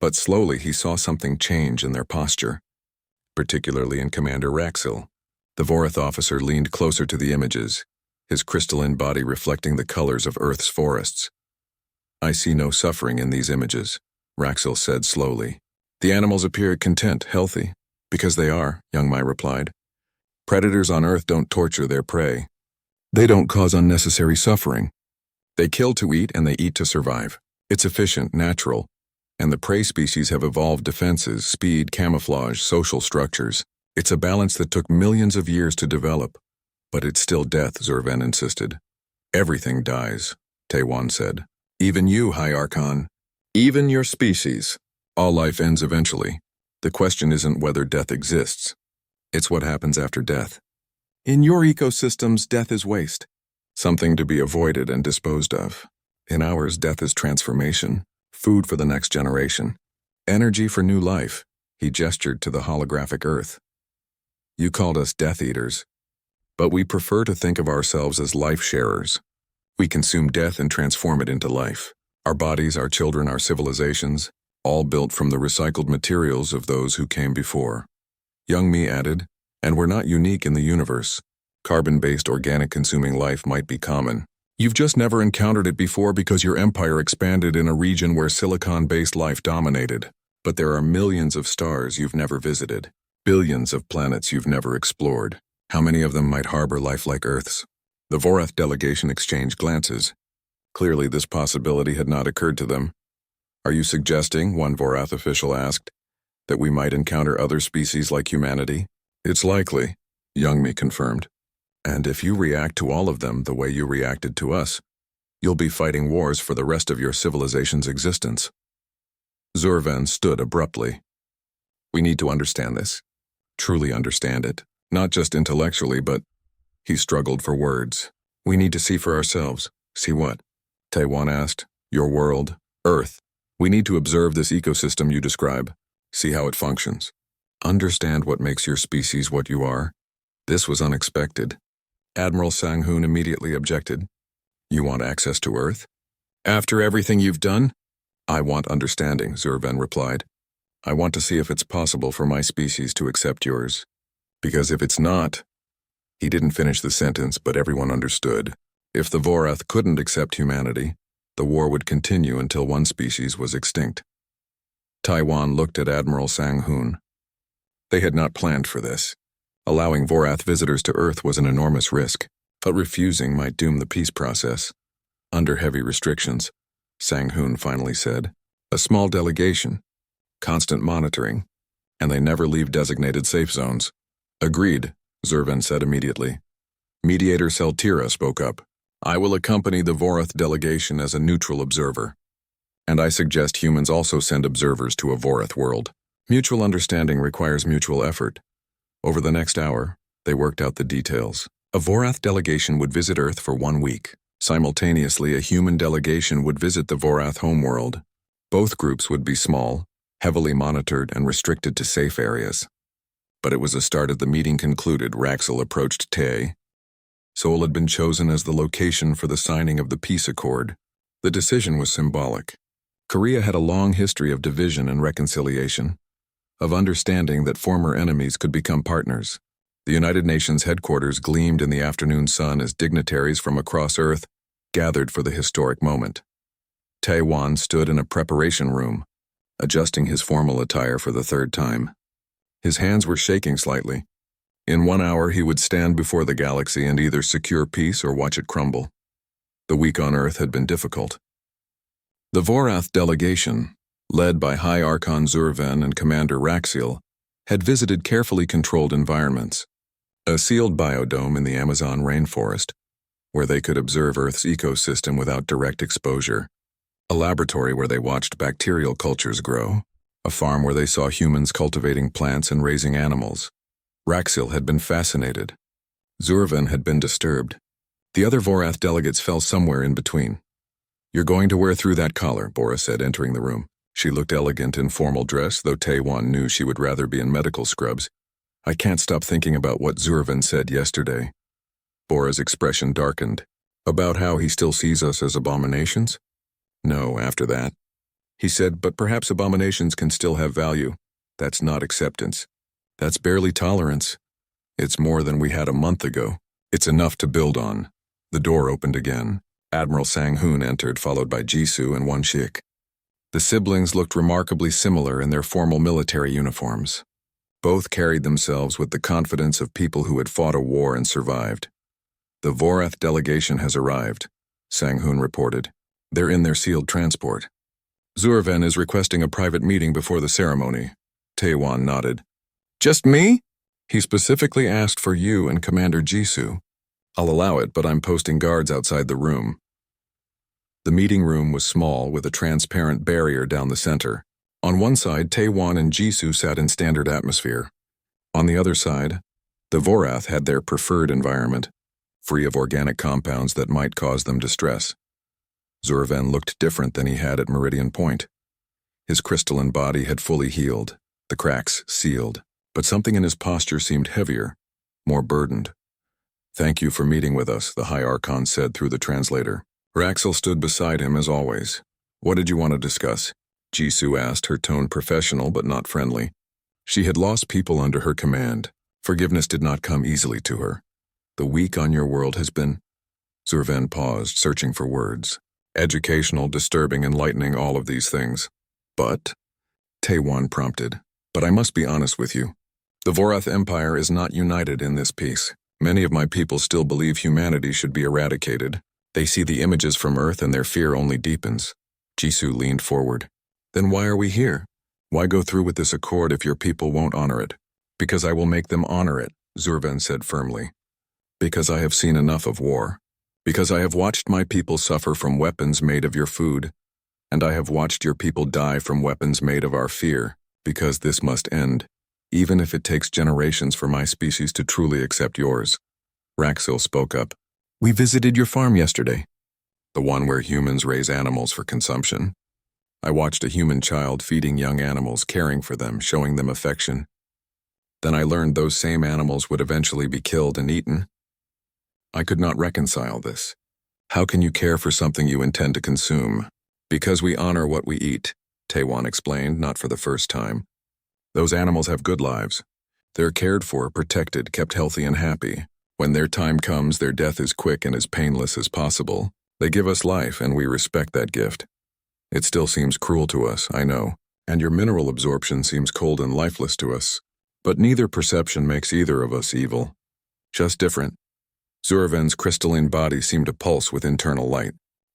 But slowly he saw something change in their posture, particularly in Commander Raxil. The Vorath officer leaned closer to the images, his crystalline body reflecting the colors of Earth's forests. I see no suffering in these images, Raxil said slowly. The animals appear content, healthy. Because they are, Young Mai replied. Predators on Earth don't torture their prey. They don't cause unnecessary suffering. They kill to eat and they eat to survive. It's efficient, natural, and the prey species have evolved defenses, speed, camouflage, social structures. It's a balance that took millions of years to develop. But it's still death, Zurvan insisted. Everything dies, Taewan said. Even you, High Archon. Even your species. All life ends eventually. The question isn't whether death exists. It's what happens after death. In your ecosystems, death is waste. Something to be avoided and disposed of. In ours, death is transformation, food for the next generation, energy for new life. He gestured to the holographic Earth. You called us Death Eaters, but we prefer to think of ourselves as life sharers. We consume death and transform it into life. Our bodies, our children, our civilizations, all built from the recycled materials of those who came before. Young Mi added, and we're not unique in the universe. Carbon-based organic consuming life might be common. You've just never encountered it before because your empire expanded in a region where silicon-based life dominated. But there are millions of stars you've never visited, billions of planets you've never explored. How many of them might harbor life like Earth's? The Vorath delegation exchanged glances. Clearly this possibility had not occurred to them. Are you suggesting, one Vorath official asked, that we might encounter other species like humanity? It's likely, Young Mi confirmed. And if you react to all of them the way you reacted to us, you'll be fighting wars for the rest of your civilization's existence. Zurvan stood abruptly. We need to understand this. Truly understand it. Not just intellectually, but... He struggled for words. We need to see for ourselves. See what? Taewan asked. Your world, Earth. We need to observe this ecosystem you describe. See how it functions. Understand what makes your species what you are. This was unexpected. Admiral Sang-hoon immediately objected. You want access to Earth? After everything you've done? I want understanding, Zurvan replied. I want to see if it's possible for my species to accept yours. Because if it's not... He didn't finish the sentence, but everyone understood. If the Vorath couldn't accept humanity, the war would continue until one species was extinct. Taewan looked at Admiral Sang-hoon. They had not planned for this. Allowing Vorath visitors to Earth was an enormous risk, but refusing might doom the peace process. Under heavy restrictions, Sang-hoon finally said, a small delegation, constant monitoring, and they never leave designated safe zones. Agreed, Zurvan said immediately. Mediator Seltira spoke up. I will accompany the Vorath delegation as a neutral observer. And I suggest humans also send observers to a Vorath world. Mutual understanding requires mutual effort. Over the next hour, they worked out the details. A Vorath delegation would visit Earth for 1 week. Simultaneously, a human delegation would visit the Vorath homeworld. Both groups would be small, heavily monitored and restricted to safe areas. But it was the start of the meeting concluded. Raxil approached Tae. Seoul had been chosen as the location for the signing of the peace accord. The decision was symbolic. Korea had a long history of division and reconciliation, of understanding that former enemies could become partners. The United Nations headquarters gleamed in the afternoon sun as dignitaries from across Earth gathered for the historic moment. Taewan stood in a preparation room, adjusting his formal attire for the 3rd time. His hands were shaking slightly. In 1 hour, he would stand before the galaxy and either secure peace or watch it crumble. The week on Earth had been difficult. The Vorath delegation, led by High Archon Zurvan and Commander Raxiel, had visited carefully controlled environments. A sealed biodome in the Amazon rainforest, where they could observe Earth's ecosystem without direct exposure. A laboratory where they watched bacterial cultures grow. A farm where they saw humans cultivating plants and raising animals. Raxiel had been fascinated. Zurvan had been disturbed. The other Vorath delegates fell somewhere in between. You're going to wear through that collar, Bora said, entering the room. She looked elegant in formal dress, though Taewan knew she would rather be in medical scrubs. I can't stop thinking about what Zurvan said yesterday. Bora's expression darkened. About how he still sees us as abominations? No, after that. He said, but perhaps abominations can still have value. That's not acceptance. That's barely tolerance. It's more than we had a month ago. It's enough to build on. The door opened again. Admiral Sang-hoon entered, followed by Jisoo and Won-shik. The siblings looked remarkably similar in their formal military uniforms. Both carried themselves with the confidence of people who had fought a war and survived. The Vorath delegation has arrived, Sang-hoon reported. They're in their sealed transport. Zurvan is requesting a private meeting before the ceremony. Taewon nodded. Just me? He specifically asked for you and Commander Jisoo. I'll allow it, but I'm posting guards outside the room. The meeting room was small, with a transparent barrier down the center. On one side, Taewon and Jisoo sat in standard atmosphere. On the other side, the Vorath had their preferred environment, free of organic compounds that might cause them distress. Zurvan looked different than he had at Meridian Point. His crystalline body had fully healed, the cracks sealed, but something in his posture seemed heavier, more burdened. Thank you for meeting with us, the High Archon said through the translator. Raxel stood beside him as always. What did you want to discuss? Jisoo asked, her tone professional but not friendly. She had lost people under her command. Forgiveness did not come easily to her. The week on your world has been... Zurvan paused, searching for words. Educational, disturbing, enlightening, all of these things. But, Taewon prompted, but I must be honest with you. The Vorath Empire is not united in this peace. Many of my people still believe humanity should be eradicated. They see the images from Earth and their fear only deepens. Jisoo leaned forward. Then why are we here? Why go through with this accord if your people won't honor it? Because I will make them honor it, Zurvan said firmly. Because I have seen enough of war. Because I have watched my people suffer from weapons made of your food, and I have watched your people die from weapons made of our fear, because this must end, even if it takes generations for my species to truly accept yours. Raxil spoke up. We visited your farm yesterday. The one where humans raise animals for consumption. I watched a human child feeding young animals, caring for them, showing them affection. Then I learned those same animals would eventually be killed and eaten. I could not reconcile this. How can you care for something you intend to consume? Because we honor what we eat, Taewon explained, not for the first time. Those animals have good lives. They're cared for, protected, kept healthy and happy. When their time comes, their death is quick and as painless as possible. They give us life, and we respect that gift. It still seems cruel to us, I know, and your mineral absorption seems cold and lifeless to us. But neither perception makes either of us evil. Just different. Zurvan's crystalline body seemed to pulse with internal light.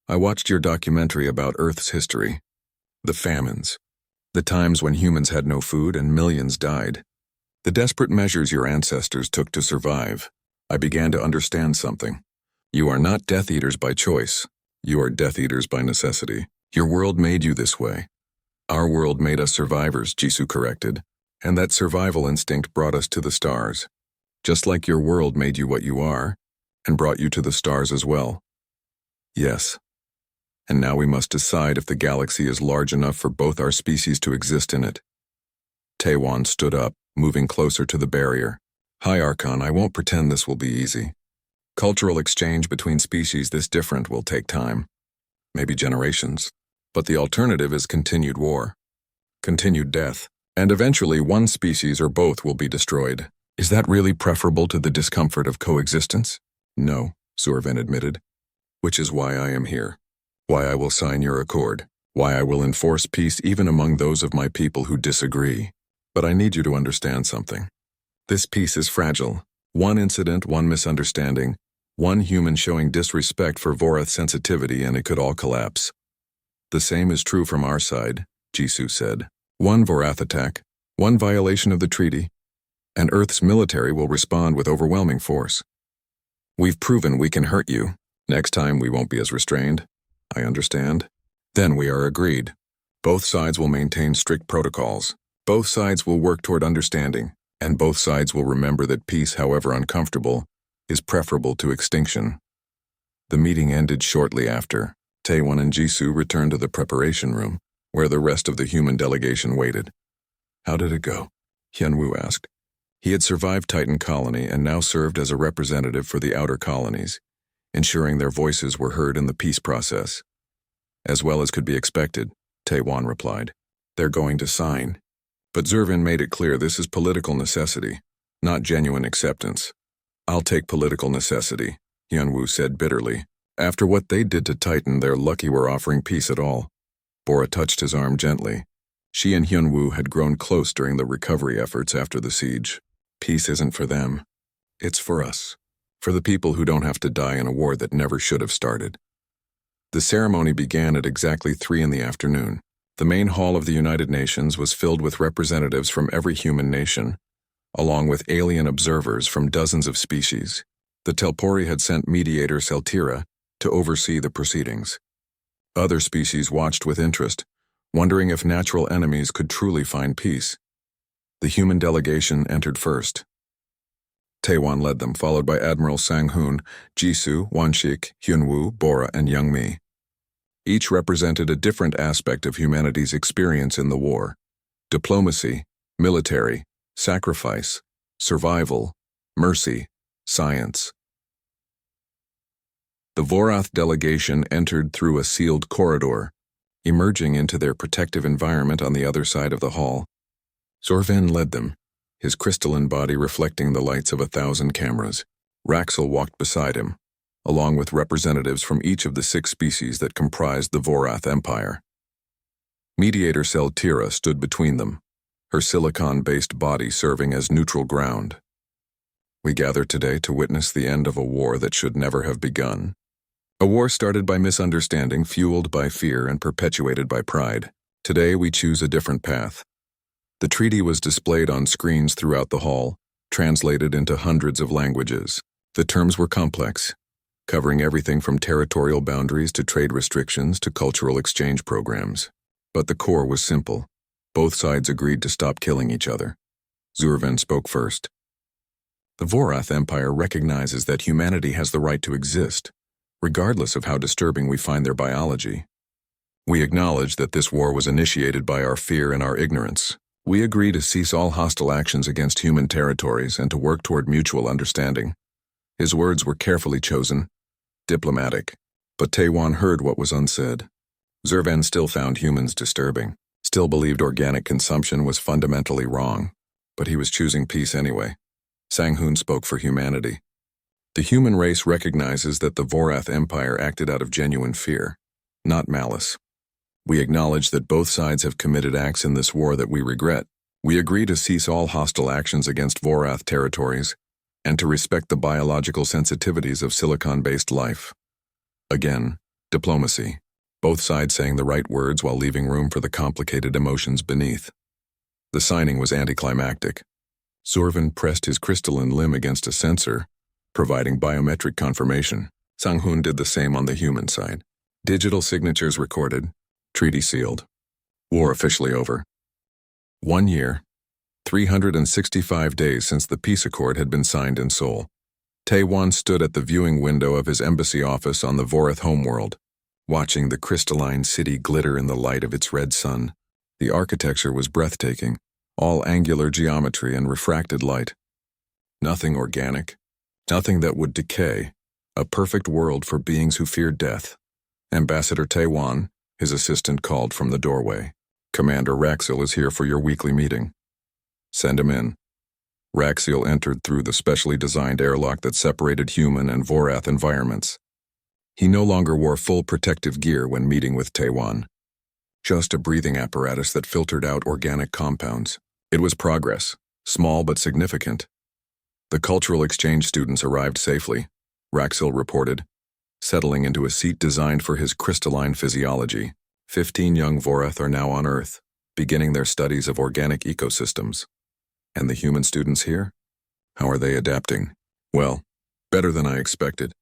I watched your documentary about Earth's history. The famines. The times when humans had no food and millions died. The desperate measures your ancestors took to survive. I began to understand something. You are not Death Eaters by choice. You are Death Eaters by necessity. Your world made you this way. Our world made us survivors, Jisoo corrected, and that survival instinct brought us to the stars. Just like your world made you what you are, and brought you to the stars as well. Yes. And now we must decide if the galaxy is large enough for both our species to exist in it. Taewon stood up, moving closer to the barrier. High Archon, I won't pretend this will be easy. Cultural exchange between species this different will take time. Maybe generations. But the alternative is continued war. Continued death. And eventually one species or both will be destroyed. Is that really preferable to the discomfort of coexistence? No, Zurvan admitted. Which is why I am here. Why I will sign your accord. Why I will enforce peace even among those of my people who disagree. But I need you to understand something. This peace is fragile. One incident, one misunderstanding, one human showing disrespect for Vorath sensitivity, and it could all collapse. The same is true from our side, Jisoo said. One Vorath attack, one violation of the treaty, and Earth's military will respond with overwhelming force. We've proven we can hurt you. Next time we won't be as restrained. I understand. Then we are agreed. Both sides will maintain strict protocols. Both sides will work toward understanding, and both sides will remember that peace, however uncomfortable, is preferable to extinction. The meeting ended shortly after. Taewon and Jisoo returned to the preparation room, where the rest of the human delegation waited. How did it go? Hyunwoo asked. He had survived Titan Colony and now served as a representative for the outer colonies, ensuring their voices were heard in the peace process. As well as could be expected, Taewon replied. They're going to sign. But Zurvan made it clear this is political necessity, not genuine acceptance. I'll take political necessity, Hyunwoo said bitterly. After what they did to Titan, they're lucky we're offering peace at all. Bora touched his arm gently. She and Hyunwoo had grown close during the recovery efforts after the siege. Peace isn't for them. It's for us. For the people who don't have to die in a war that never should have started. The ceremony began at exactly 3 in the afternoon. The main hall of the United Nations was filled with representatives from every human nation, along with alien observers from dozens of species. The Telpori had sent mediator Seltira to oversee the proceedings. Other species watched with interest, wondering if natural enemies could truly find peace. The human delegation entered first. Taewon led them, followed by Admiral Sang-hoon, Jisoo, Wonshik, Hyunwoo, Bora, and Youngmi. Each represented a different aspect of humanity's experience in the war: diplomacy, military, sacrifice, survival, mercy, science. The Vorath delegation entered through a sealed corridor, emerging into their protective environment on the other side of the hall. Zorven led them, his crystalline body reflecting the lights of 1,000 cameras. Raxel walked beside him, along with representatives from each of the 6 species that comprised the Vorath Empire. Mediator Seltira stood between them, her silicon-based body serving as neutral ground. We gather today to witness the end of a war that should never have begun. A war started by misunderstanding, fueled by fear, and perpetuated by pride. Today we choose a different path. The treaty was displayed on screens throughout the hall, translated into hundreds of languages. The terms were complex, covering everything from territorial boundaries to trade restrictions to cultural exchange programs. But the core was simple. Both sides agreed to stop killing each other. Zurvan spoke first. The Vorath Empire recognizes that humanity has the right to exist, regardless of how disturbing we find their biology. We acknowledge that this war was initiated by our fear and our ignorance. We agree to cease all hostile actions against human territories and to work toward mutual understanding. His words were carefully chosen, diplomatic, but Taewon heard what was unsaid. Zurvan still found humans disturbing, still believed organic consumption was fundamentally wrong, but he was choosing peace anyway. Sang-hoon spoke for humanity. The human race recognizes that the Vorath Empire acted out of genuine fear, not malice. We acknowledge that both sides have committed acts in this war that we regret. We agree to cease all hostile actions against Vorath territories and to respect the biological sensitivities of silicon-based life. Again, diplomacy. Both sides saying the right words while leaving room for the complicated emotions beneath. The signing was anticlimactic. Zorvan pressed his crystalline limb against a sensor, providing biometric confirmation. Sang-hoon did the same on the human side. Digital signatures recorded. Treaty sealed. War officially over. 1 year, 365 days since the peace accord had been signed in Seoul. Taewon stood at the viewing window of his embassy office on the Vorath homeworld, watching the crystalline city glitter in the light of its red sun. The architecture was breathtaking, all angular geometry and refracted light. Nothing organic, nothing that would decay, a perfect world for beings who feared death. Ambassador Taewon, his assistant, called from the doorway. Commander Raxiel is here for your weekly meeting. Send him in. Raxiel entered through the specially designed airlock that separated human and Vorath environments. He no longer wore full protective gear when meeting with Taewon. Just a breathing apparatus that filtered out organic compounds. It was progress, small but significant. The cultural exchange students arrived safely, Raxiel reported, settling into a seat designed for his crystalline physiology. 15 young Vorath are now on Earth, beginning their studies of organic ecosystems. And the human students here? How are they adapting? Well, better than I expected.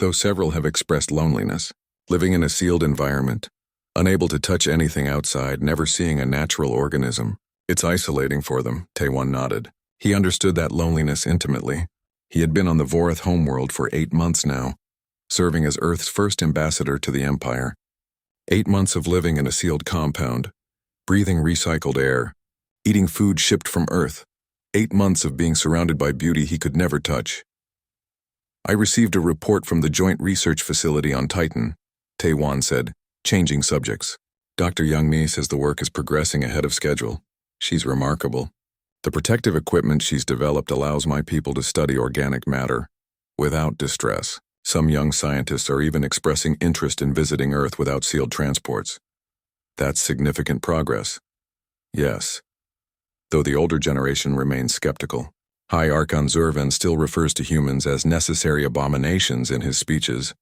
Though several have expressed loneliness, living in a sealed environment, unable to touch anything outside, never seeing a natural organism. It's isolating for them, Taewon nodded. He understood that loneliness intimately. He had been on the Vorath homeworld for 8 months now, serving as Earth's first ambassador to the Empire. 8 months of living in a sealed compound, breathing recycled air, eating food shipped from Earth. 8 months of being surrounded by beauty he could never touch. I received a report from the Joint Research Facility on Titan, Taewon said, changing subjects. Dr. Youngmi says the work is progressing ahead of schedule. She's remarkable. The protective equipment she's developed allows my people to study organic matter without distress. Some young scientists are even expressing interest in visiting Earth without sealed transports. That's significant progress. Yes. Though the older generation remains skeptical. HFY Sci-Fi still refers to humans as necessary abominations in his speeches,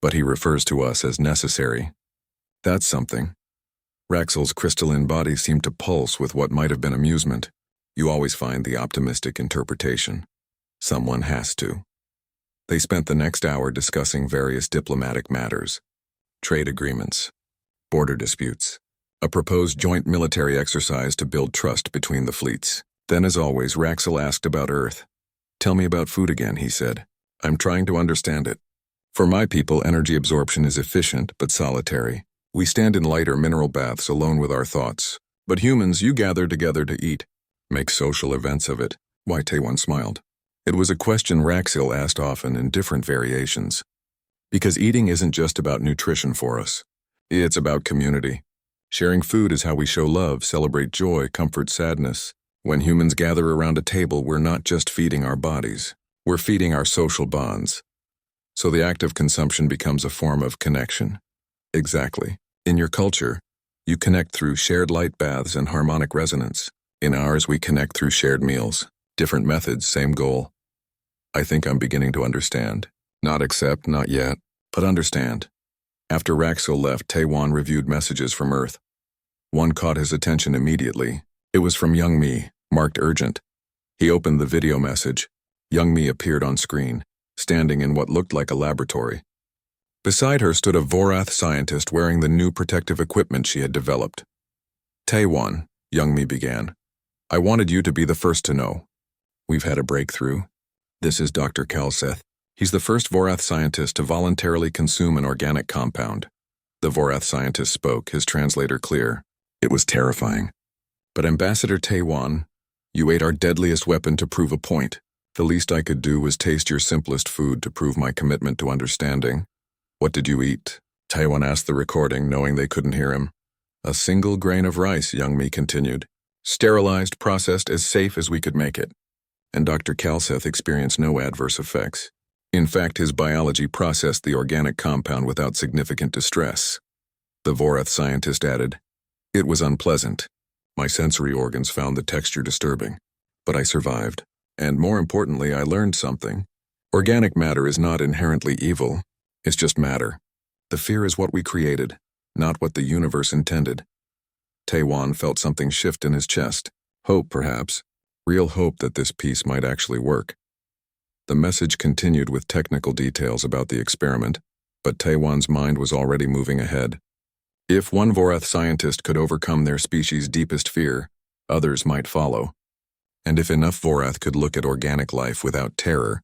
but he refers to us as necessary. That's something. Raxel's crystalline body seemed to pulse with what might have been amusement. You always find the optimistic interpretation. Someone has to. They spent the next hour discussing various diplomatic matters, trade agreements, border disputes, a proposed joint military exercise to build trust between the fleets. Then, as always, Raxel asked about Earth. "Tell me about food again," he said. "I'm trying to understand it. For my people, energy absorption is efficient but solitary. We stand in lighter mineral baths alone with our thoughts. But humans, you gather together to eat. Make social events of it." Why, Taewon smiled. It was a question Raxel asked often in different variations. Because eating isn't just about nutrition for us. It's about community. Sharing food is how we show love, celebrate joy, comfort sadness. When humans gather around a table, we're not just feeding our bodies. We're feeding our social bonds. So the act of consumption becomes a form of connection. Exactly. In your culture, you connect through shared light baths and harmonic resonance. In ours, we connect through shared meals. Different methods, same goal. I think I'm beginning to understand. Not accept, not yet, but understand. After Raxel left, Taewon reviewed messages from Earth. One caught his attention immediately. It was from Young Mi, marked urgent. He opened the video message. Young Mi appeared on screen, standing in what looked like a laboratory. Beside her stood a Vorath scientist wearing the new protective equipment she had developed. "Taewon," Young Mi began, "I wanted you to be the first to know. We've had a breakthrough. This is Dr. Kalseth. He's the first Vorath scientist to voluntarily consume an organic compound." The Vorath scientist spoke, his translator clear. It was terrifying. "But Ambassador Taewon, you ate our deadliest weapon to prove a point. The least I could do was taste your simplest food to prove my commitment to understanding." "What did you eat?" Taewon asked the recording, knowing they couldn't hear him. "A single grain of rice," Young Mi continued. "Sterilized, processed, as safe as we could make it." And Dr. Kalseth experienced no adverse effects. In fact, his biology processed the organic compound without significant distress. The Vorath scientist added, "It was unpleasant. My sensory organs found the texture disturbing. But I survived. And more importantly, I learned something. Organic matter is not inherently evil. It's just matter. The fear is what we created, not what the universe intended." Taewon felt something shift in his chest. Hope, perhaps. Real hope that this piece might actually work. The message continued with technical details about the experiment, but Taewon's mind was already moving ahead. If one Vorath scientist could overcome their species' deepest fear, others might follow. And if enough Vorath could look at organic life without terror,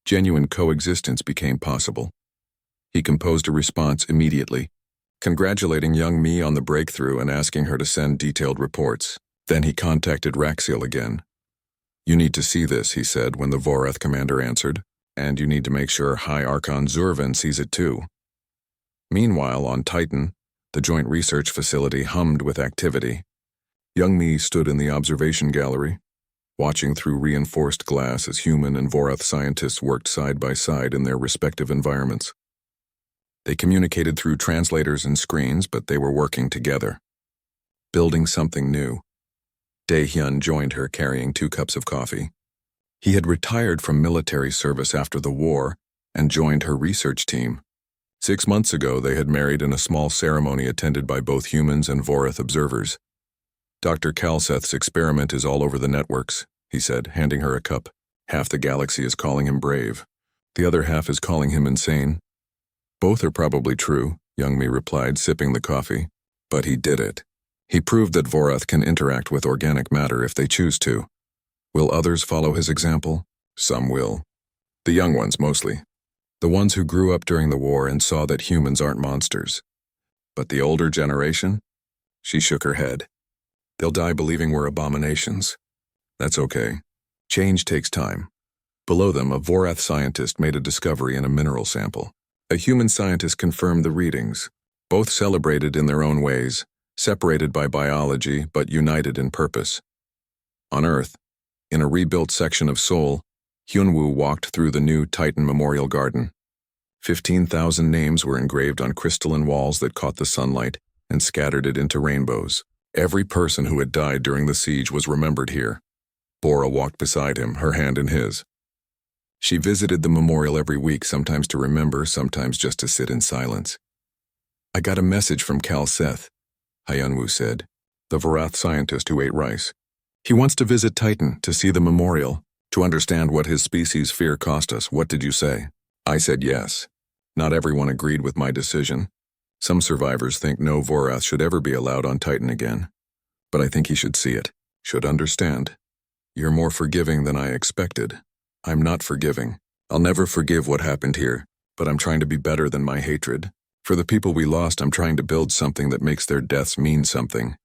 genuine coexistence became possible. He composed a response immediately, congratulating Young Mi on the breakthrough and asking her to send detailed reports. Then he contacted Raxel again. "You need to see this," he said when the Vorath commander answered, "and you need to make sure HFY Sci-Fi sees it too." Meanwhile, on Titan, the joint research facility hummed with activity. Young Mi stood in the observation gallery, watching through reinforced glass as human and Vorath scientists worked side by side in their respective environments. They communicated through translators and screens, but they were working together, building something new. Dae-hyun joined her carrying 2 cups of coffee. He had retired from military service after the war and joined her research team. 6 months ago, they had married in a small ceremony attended by both humans and Vorath observers. "Dr. Kalseth's experiment is all over the networks," he said, handing her a cup. "Half the galaxy is calling him brave. The other half is calling him insane." "Both are probably true," Young Mi replied, sipping the coffee. "But he did it. He proved that Vorath can interact with organic matter if they choose to. Will others follow his example? Some will. The young ones, mostly. The ones who grew up during the war and saw that humans aren't monsters. But the older generation?" She shook her head. "They'll die believing we're abominations. That's okay. Change takes time." Below them, a Vorath scientist made a discovery in a mineral sample. A human scientist confirmed the readings. Both celebrated in their own ways, separated by biology but united in purpose. On Earth, in a rebuilt section of Seoul, Hyunwoo walked through the new Titan Memorial Garden. 15,000 names were engraved on crystalline walls that caught the sunlight and scattered it into rainbows. Every person who had died during the siege was remembered here. Bora walked beside him, her hand in his. She visited the memorial every week, sometimes to remember, sometimes just to sit in silence. I got a message from Cal Seth, Hyunwoo said, the Vorath scientist who ate rice. He wants to visit Titan to see the memorial, to understand what his species' fear cost us. What did you say? I said yes. Not everyone agreed with my decision. Some survivors think no Vorath should ever be allowed on Titan again. But I think he should see it, should understand. You're more forgiving than I expected. I'm not forgiving. I'll never forgive what happened here, but I'm trying to be better than my hatred. For the people we lost, I'm trying to build something that makes their deaths mean something.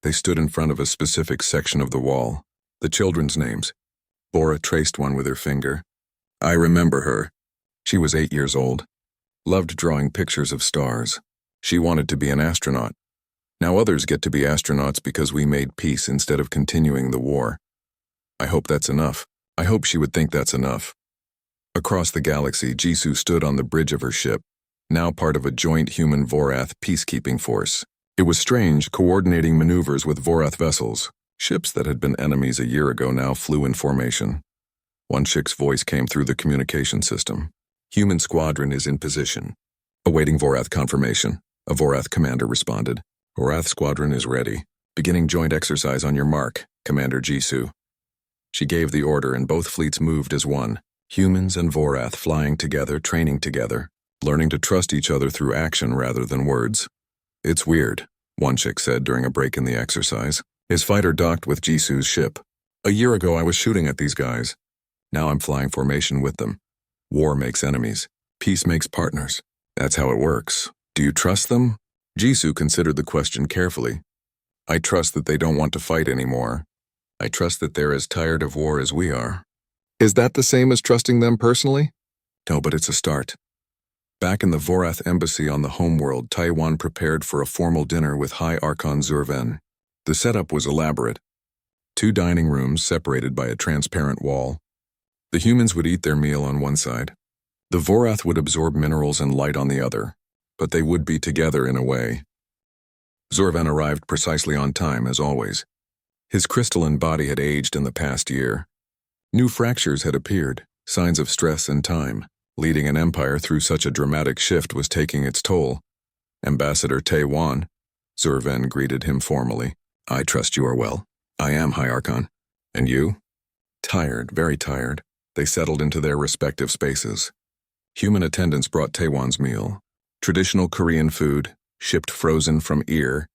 They stood in front of a specific section of the wall. The children's names. Bora traced one with her finger. I remember her. She was 8 years old. Loved drawing pictures of stars. She wanted to be an astronaut. Now others get to be astronauts because we made peace instead of continuing the war. I hope that's enough. I hope she would think that's enough. Across the galaxy, Jisoo stood on the bridge of her ship, now part of a joint human-Vorath peacekeeping force. It was strange, coordinating maneuvers with Vorath vessels. Ships that had been enemies a year ago now flew in formation. One chick's voice came through the communication system. Human squadron is in position. Awaiting Vorath confirmation, a Vorath commander responded. Vorath squadron is ready. Beginning joint exercise on your mark, Commander Jisoo. She gave the order and both fleets moved as one. Humans and Vorath flying together, training together, learning to trust each other through action rather than words. It's weird, one chick said during a break in the exercise. His fighter docked with Jisoo's ship. A year ago I was shooting at these guys. Now I'm flying formation with them. War makes enemies. Peace makes partners. That's how it works. Do you trust them? Jisoo considered the question carefully. I trust that they don't want to fight anymore. I trust that they're as tired of war as we are. Is that the same as trusting them personally? No, but it's a start. Back in the Vorath embassy on the homeworld, Taiwan prepared for a formal dinner with High Archon Zurven. The setup was elaborate. 2 dining rooms separated by a transparent wall. The humans would eat their meal on one side. The Vorath would absorb minerals and light on the other, but they would be together in a way. Zurven arrived precisely on time, as always. His crystalline body had aged in the past year. New fractures had appeared, signs of stress and time. Leading an empire through such a dramatic shift was taking its toll. Ambassador Taiwan, Zurven greeted him formally. I trust you are well. I am, High Archon. And you? Tired, very tired. They settled into their respective spaces. Human attendants brought Taiwan's meal. Traditional Korean food, shipped frozen from Ir,